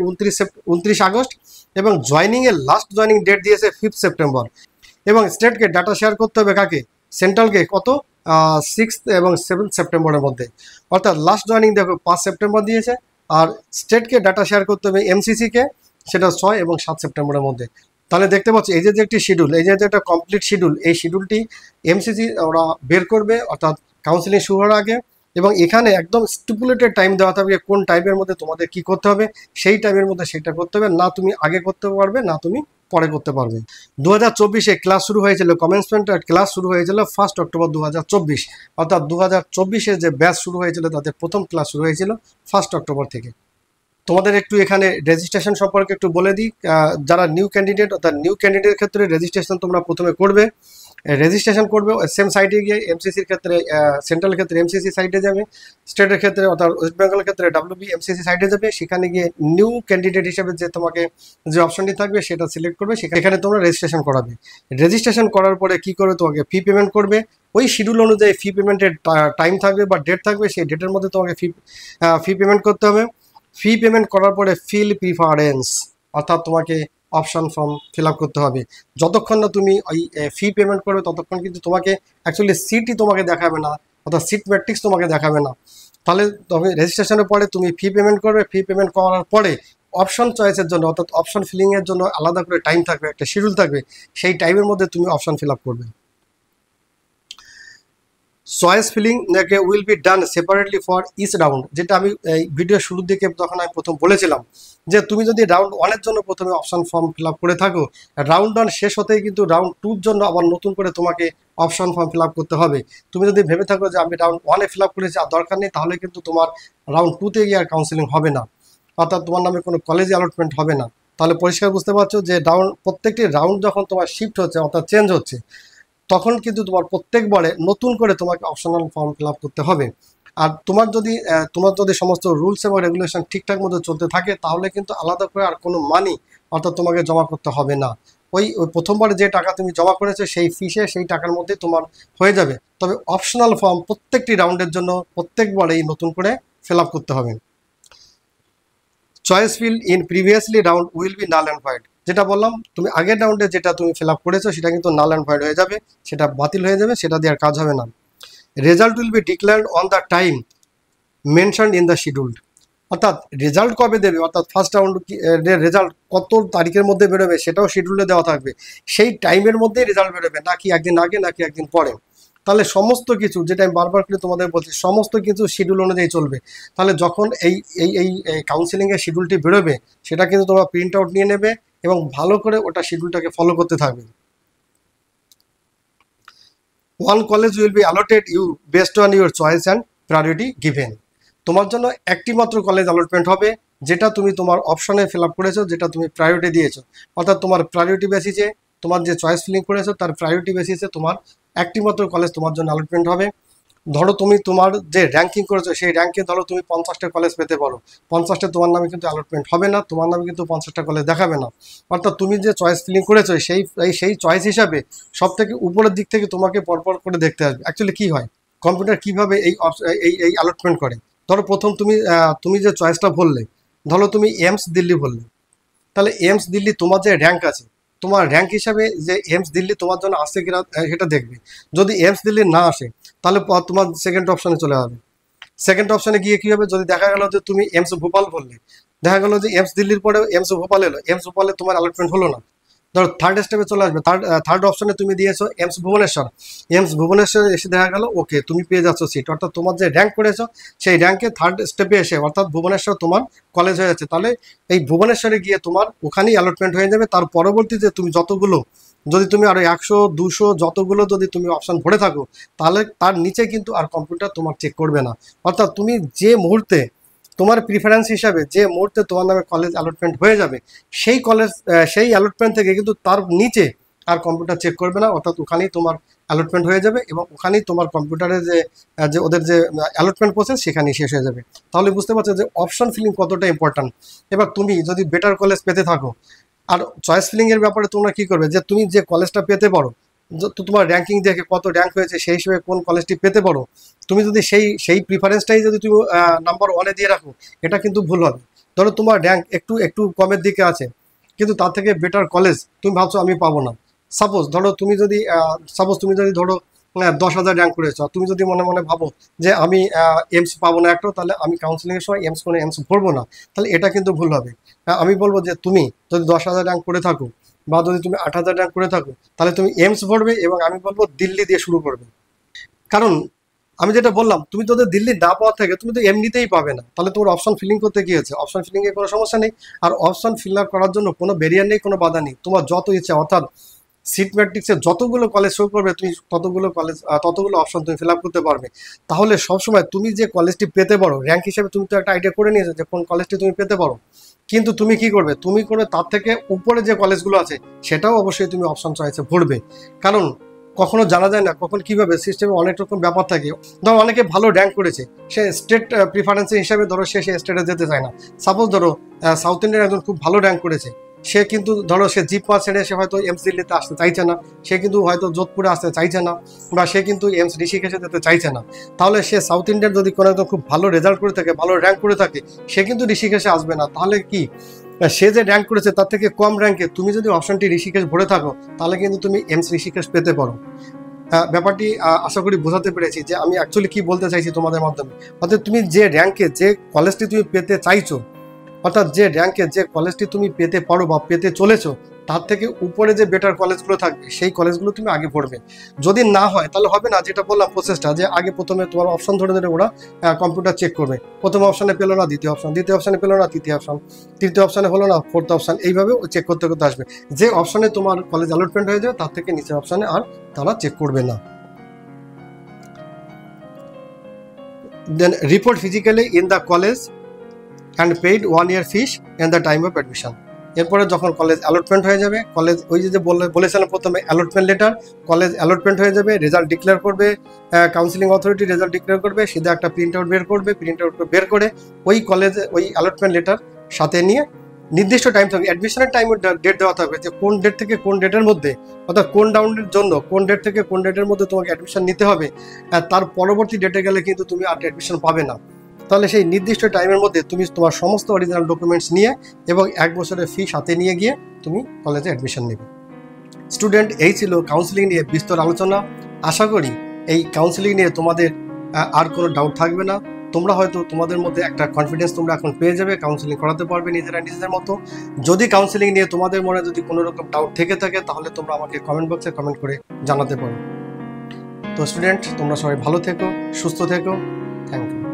29 আগস্ট, এবং জয়নিংয়ের লাস্ট জয়নিং ডেট দিয়েছে 5 সেপ্টেম্বর। এবং স্টেটকে ডাটা শেয়ার করতে হবে কাকে, সেন্ট্রালকে, কত 6 এবং 7 সেপ্টেম্বরের মধ্যে, অর্থাৎ লাস্ট জয়নিং দেখো 5 সেপ্টেম্বর দিয়েছে, আর স্টেটকে ডাটা শেয়ার করতে হবে এমসিসিকে, সেটা 6 এবং 7 সেপ্টেম্বরের মধ্যে। তাহলে দেখতে পাচ্ছি এই যে একটি শিডিউল, এই যে একটা কমপ্লিট শিডিউল, এই শিডিউলটি এমসিসি ওরা বের করবে অর্থাৎ কাউন্সিলিং শুরু হওয়ার আগে, এবং এখানে একদম স্টিপুলেটেড টাইম দেওয়া থাকবে কোন টাইমের মধ্যে তোমাদের কি করতে হবে, সেই টাইমের মধ্যে সেটা করতে হবে, না তুমি আগে করতে পারবে না তুমি পরে করতে পারবে। 2024-এ ক্লাস শুরু হয়েছিল, কমেন্সমেন্ট ক্লাস শুরু হয়েছিল 1 অক্টোবর 2024, অর্থাৎ 2024-এ যে ব্যাচ শুরু হয়েছিল তাদের প্রথম ক্লাস শুরু হয়েছিল 1 অক্টোবর থেকে। তোমাদের একটু এখানে রেজিস্ট্রেশন সম্পর্কে একটু বলে দিই, যারা নিউ ক্যান্ডিডেট অর্থাৎ নিউ ক্যান্ডিডেটের ক্ষেত্রে রেজিস্ট্রেশন তোমরা প্রথমে করবে, রেজিস্ট্রেশন করবে সেম সাইটে গিয়ে, এমসিসির ক্ষেত্রে সেন্ট্রালের ক্ষেত্রে এমসিসি সাইটে যাবে, স্টেটের ক্ষেত্রে অর্থাৎ ওয়েস্ট বেঙ্গলের ক্ষেত্রে ডাব্লিউবি এমসিসি সাইটে যাবে, সেখানে গিয়ে নিউ ক্যান্ডিডেট হিসেবে যে তোমাকে যে অপশনটি থাকবে সেটা সিলেক্ট করবে, সেখানে তোমরা রেজিস্ট্রেশন করাবে। রেজিস্ট্রেশন করার পরে কি করবে, তোমাকে ফি পেমেন্ট করবে, ওই শিডিউল অনুযায়ী ফি পেমেন্টের টাইম থাকবে বা ডেট থাকবে, সেই ডেটের মধ্যে তোমাকে ফি পেমেন্ট করতে হবে। ফি পেমেন্ট করার পরে ফিল প্রিফারেন্স, অর্থাৎ তোমাকে অপশান ফর্ম ফিল আপ করতে হবে। যতক্ষণ না তুমি ওই ফি পেমেন্ট করবে ততক্ষণ কিন্তু তোমাকে অ্যাকচুয়ালি সিটই তোমাকে দেখাবে না, অর্থাৎ সিট ম্যাট্রিক্স তোমাকে দেখাবে না। তাহলে তুমি রেজিস্ট্রেশনের পরে তুমি ফি পেমেন্ট করবে, ফি পেমেন্ট করার পরে অপশন চয়েসের জন্য অর্থাৎ অপশন ফিলিংয়ের জন্য আলাদা করে টাইম থাকবে, একটা শিডিউল থাকবে, সেই টাইমের মধ্যে তুমি অপশন ফিল আপ করবে। Choice filling will be done separately for each round, যেটা আমি এই ভিডিও শুরুর দিকে তখন আমি প্রথম বলেছিলাম যে তুমি যদি রাউন্ড 1-এর জন্য প্রথমে অপশন ফর্ম ফিল আপ করে থাকো, রাউন্ড 1 শেষ হতেই কিন্তু রাউন্ড 2-র জন্য আবার নতুন করে তোমাকে অপশন ফর্ম ফিল আপ করতে হবে। তুমি যদি ভেবে থাকো যে আমি রাউন্ড 1-এ ফিল আপ করেছি আর দরকার নেই, তাহলে কিন্তু তোমার রাউন্ড 2-তে গিয়ে আর কাউন্সিলিং হবে না, অর্থাৎ তোমার নামে কোনো কলেজ অ্যালটমেন্ট হবে না। তাহলে পরিষ্কার বুঝতে পারছো যে প্রত্যেকটি রাউন্ড যখন তোমার শিফট হচ্ছে অর্থাৎ চেঞ্জ হচ্ছে, তখন কিন্তু তোমার প্রত্যেকবারে নতুন করে তোমাকে অপশনাল ফর্ম ফিল আপ করতে হবে। আর তোমার যদি সমস্ত রুলস এবং রেগুলেশন ঠিকঠাক মতো চলতে থাকে, তাহলে কিন্তু আলাদা করে আর কোনো মানি অর্থাৎ তোমাকে জমা করতে হবে না। ওই প্রথমবারে যে টাকা তুমি জমা করেছো সেই ফিসে সেই টাকার মধ্যে তোমার হয়ে যাবে। তবে অপশনাল ফর্ম প্রত্যেকটি রাউন্ডের জন্য প্রত্যেকবারেই নতুন করে ফিল আপ করতে হবে। Choice fill in previously round will be null and void, যেটা বললাম তুমি আগের রাউন্ডে যেটা তুমি ফিল আপ করেছো সেটা কিন্তু নাল অ্যান্ড ভয়েড হয়ে যাবে, সেটা বাতিল হয়ে যাবে, সেটা দিয়ে আর কাজ হবে না। Result will be declared on the time mentioned in the schedule, অর্থাৎ রেজাল্ট কবে দেবে, অর্থাৎ ফার্স্ট রাউন্ড রেজাল্ট কত তারিখের মধ্যে বেরোবে সেটাও শিডিউলে দেওয়া থাকবে, সেই টাইমের মধ্যেই রেজাল্ট বেরোবে, নাকি একদিন আগে নাকি একদিন পরে। তাহলে সমস্ত কিছু, যেটা আমি বারবার করে তোমাদের বলছি, সমস্ত কিছু শিডিউল অনুযায়ী চলবে। তাহলে যখন এই এই এই কাউন্সিলিংয়ের শিডিউলটি বেরোবে, সেটা কিন্তু তোমরা প্রিন্ট আউট নিয়ে নেবে এবং ভালো করে ওটা শিডিউলটাকে ফলো করতে থাকবে। One college will be allotted you based on your choice and priority given, তোমার জন্য একটি মাত্র কলেজ অ্যালটমেন্ট হবে যেটা তুমি তোমার অপশনে ফিল আপ করেছো, যেটা তুমি প্রায়োরিটি দিয়েছো, অর্থাৎ তোমার প্রায়োরিটি বেসিসে তোমার যে চয়েস ফিলিং করেছো তার প্রায়োরিটি বেসিসে তোমার একটি মাত্র কলেজ তোমার জন্য অ্যালটমেন্ট হবে। ধরো তুমি তোমার যে র্যাঙ্কিং করেছো সেই র্যাঙ্কে ধরো তুমি 50টা কলেজ পেতে পারো, 50টা তোমার নামে কিন্তু অ্যালটমেন্ট হবে না, তোমার নামে কিন্তু 50টা কলেজ দেখাবে না। অর্থাৎ তুমি যে চয়েস ফিলিং করেছো সেই চয়েস হিসাবে সব থেকে উপরের দিক থেকে তোমাকে পরপর করে দেখতে আসবে। অ্যাকচুয়ালি কী হয়, কম্পিউটার কীভাবে এই অ্যালটমেন্ট করে, ধরো প্রথম তুমি যে চয়েসটা বললে, ধরো তুমি এমস দিল্লি বললে, তাহলে এমস দিল্লি তোমার যে র্যাঙ্ক আছে, তোমার র্যাঙ্ক হিসাবে যে এমস দিল্লি তোমার জন্য আসছে কিনা সেটা দেখবে। যদি এমস দিল্লি না আসে তাহলে তোমার সেকেন্ড অপশানে চলে যাবে। সেকেন্ড অপশানে গিয়ে কী হবে, যদি দেখা গেল যে তুমি এমস ভোপাল বললে, দেখা গেলো যে এমস দিল্লির পরেও এমস ভোপাল এলো, এমস ভোপালে তোমার অ্যালটমেন্ট হলো না, ধরো থার্ড স্টেপে চলে আসবে। থার্ড অপশনে তুমি দিয়েছো এমস ভুবনেশ্বর, এমস ভুবনেশ্বর এসে দেখা গেল ওকে তুমি পেয়ে যাচ্ছ সিট, অর্থাৎ তোমার যে র্যাঙ্ক করেছো সেই র্যাঙ্কে থার্ড স্টেপে এসে অর্থাৎ ভুবনেশ্বর তোমার কলেজ হয়ে যাচ্ছে। তাহলে এই ভুবনেশ্বরে গিয়ে তোমার ওখানেই অ্যালটমেন্ট হয়ে যাবে। তার পরবর্তীতে তুমি যতগুলো, যদি তুমি আরও 100 200 যতগুলো যদি তুমি অপশান ভরে থাকো, তাহলে তার নিচে কিন্তু আর কম্পিউটার তোমার চেক করবে না। অর্থাৎ তুমি যে মুহূর্তে তোমার প্রিফারেন্স হিসাবে যে মুহূর্তে তোমার নামে কলেজ অ্যালটমেন্ট হয়ে যাবে, সেই অ্যালটমেন্ট থেকে কিন্তু তার নিচে আর কম্পিউটার চেক করবে না, অর্থাৎ ওখানেই তোমার অ্যালটমেন্ট হয়ে যাবে এবং ওখানেই তোমার কম্পিউটারের যে ওদের যে অ্যালটমেন্ট প্রসেস সেখানেই শেষ হয়ে যাবে। তাহলে বুঝতে পারছো যে অপশন ফিলিং কতটা ইম্পর্ট্যান্ট। এবার তুমি যদি বেটার কলেজ পেতে থাকো, আর চয়েস ফিলিংয়ের ব্যাপারে তোমরা কী করবে, যে তুমি যে কলেজটা পেতে পারো, তো তোমার র্যাঙ্কিং দেখে কত র্যাঙ্ক হয়েছে সেই হিসেবে কোন কলেজটি পেতে পারো, তুমি যদি সেই প্রিফারেন্সটাই যদি তুমি নাম্বার ওয়ানে দিয়ে রাখো, এটা কিন্তু ভুল হবে। ধরো তোমার র্যাঙ্ক একটু একটু কমের দিকে আছে, কিন্তু তার থেকে বেটার কলেজ তুমি ভাবছো আমি পাবো না। ধরো তুমি যদি ধরো 10,000 র্যাঙ্ক করেছো, তুমি যদি মনে মনে ভাবো যে আমি এমস পাবো না একটাও, তাহলে আমি কাউন্সিলিংয়ের সময় এমস ভরবো না, তাহলে এটা কিন্তু ভুল হবে। আমি বলবো যে তুমি যদি 10,000 র্যাঙ্ক করে থাকো বা যদি তুমি 8,000 র্যাঙ্ক করে থাকো, তাহলে তুমি এমস ভরবে এবং আমি বলবো দিল্লি দিয়ে শুরু করবে। কারণ আমি যেটা বললাম, তুমি তোদের দিল্লি না পাওয়ার থেকে তুমি তো এমনিতেই পাবে না, তাহলে তোমার অপশন ফিলিং করতে কি হয়েছে? অপশন ফিলিংয়ে কোনো সমস্যা নেই, আর অপশন ফিল আপ করার জন্য কোনো ব্যারিয়ার নেই, কোনো বাধা নেই। তোমার যত ইচ্ছা, অর্থাৎ সিট ম্যাট্রিক্সে যতগুলো কলেজ শো করবে তুমি ততগুলো অপশন তুমি ফিল আপ করতে পারবে। তাহলে সবসময় তুমি যে কলেজটি পেতে পারো, র্যাঙ্ক হিসেবে তুমি তো একটা আইডিয়া করে নিয়েছো যে কোন কলেজটি তুমি পেতে পারো, কিন্তু তুমি কি করবে, তুমি করে তার থেকে উপরে যে কলেজগুলো আছে সেটাও অবশ্যই তুমি অপশন চয়েসে ভরবে। কারণ কখনো জানা যায় না কখন কিভাবে সিস্টেমে অনেক রকম ব্যাপার থাকে। ধরো অনেকে ভালো র্যাঙ্ক করেছে, সে স্টেট প্রিফারেন্সের হিসাবে ধরো সে স্টেটে যেতে চায় না। সাপোজ ধরো সাউথ ইন্ডিয়ার একজন খুব ভালো র্যাঙ্ক করেছে, সে কিন্তু ধরো সে জিপ পাস ছেড়ে সে হয়তো এমস দিল্লিতে আসতে চাইছে না, সে কিন্তু হয়তো যোধপুরে আসতে চাইছে না, বা সে কিন্তু এমস ঋষিকেশে যেতে চাইছে না। তাহলে সে সাউথ ইন্ডিয়ার যদি কোনো একদম খুব ভালো রেজাল্ট করে থাকে, ভালো র্যাঙ্ক করে থাকে, সে কিন্তু ঋষিকেশে আসবে না। তাহলে কি, সে যে র্যাঙ্ক করেছে তার থেকে কম র্যাঙ্কে তুমি যদি অপশনটি ঋষিকেশ ভরে থাকো, তাহলে কিন্তু তুমি এমস ঋষিকেশ পেতে পারো। ব্যাপারটি আশা করি বোঝাতে পেরেছি যে আমি অ্যাকচুয়ালি কি বলতে চাইছি তোমাদের মাধ্যমে। অর্থাৎ তুমি যে র্যাঙ্কে যে কলেজটি তুমি পেতে চাইছো, অর্থাৎ যে র্যাঙ্কে যে কলেজটি তুমি পেতে পারো বা পেতে চলেছো, তার থেকে উপরে যে বেটার কলেজগুলো থাকবে সেই কলেজগুলো তুমি আগে পড়বে। যদি না হয় তাহলে হবে না, যেটা বললাম প্রসেসটা, যে আগে প্রথমে তোমার অপশন ধরে ধরে ওরা কম্পিউটার চেক করবে। প্রথম অপশানে পেলো না দ্বিতীয় অপশন, দ্বিতীয় অপশানে পেলো না তৃতীয় অপশন, তৃতীয় অপশানে হলো না ফোর্থ অপশান, এইভাবে চেক করতে করতে আসবে। যে অপশানে তোমার কলেজ অ্যালটমেন্ট হয়ে যাবে তার থেকে নিচের অপশানে আর তারা চেক করবে না। Then report physically in the college and paid 1 year fees in the time of admission. এরপরে যখন কলেজ অ্যালটমেন্ট হয়ে যাবে, কলেজ ওই যে বলেছিলাম প্রথমে অ্যালটমেন্ট লেটার, কলেজ অ্যালটমেন্ট হয়ে যাবে, রেজাল্ট ডিক্লেয়ার করবে, কাউন্সিলিং অথরিটি রেজাল্ট ডিক্লেয়ার করবে, সিধা একটা প্রিন্ট আউট বের করবে, প্রিন্ট আউট বের করে ওই কলেজে ওই অ্যালটমেন্ট লেটার সাথে নিয়ে নির্দিষ্ট টাইম থাকবে, অ্যাডমিশনের টাইম ডেট দেওয়া থাকবে যে কোন ডেট থেকে কোন ডেটের মধ্যে, অর্থাৎ কোন ডাউনের জন্য কোন ডেট থেকে কোন ডেটের মধ্যে তোমাকে অ্যাডমিশন নিতে হবে। তার পরবর্তী ডেটে গেলে কিন্তু তুমি আর অ্যাডমিশন পাবে না। তাহলে সেই নির্দিষ্ট টাইমের মধ্যে তুমি তোমার সমস্ত অরিজিনাল ডকুমেন্টস নিয়ে এবং 1 বছরের ফি সাথে নিয়ে গিয়ে তুমি কলেজে অ্যাডমিশন নেবে। স্টুডেন্ট, এই ছিল কাউন্সিলিং নিয়ে বিস্তর আলোচনা। আশা করি এই কাউন্সিলিং নিয়ে তোমাদের আর কোনো ডাউট থাকবে না। তোমরা হয়তো তোমাদের মধ্যে একটা কনফিডেন্স তোমরা এখন পেয়ে যাবে, কাউন্সিলিং করাতে পারবে নিজেদের মতো। যদি কাউন্সিলিং নিয়ে তোমাদের মনে যদি কোনো রকম ডাউট থেকে থাকে, তাহলে তোমরা আমাকে কমেন্ট বক্সে কমেন্ট করে জানাতে পারো। তো স্টুডেন্ট, তোমরা সবাই ভালো থেকো, সুস্থ থেকো। Thank you.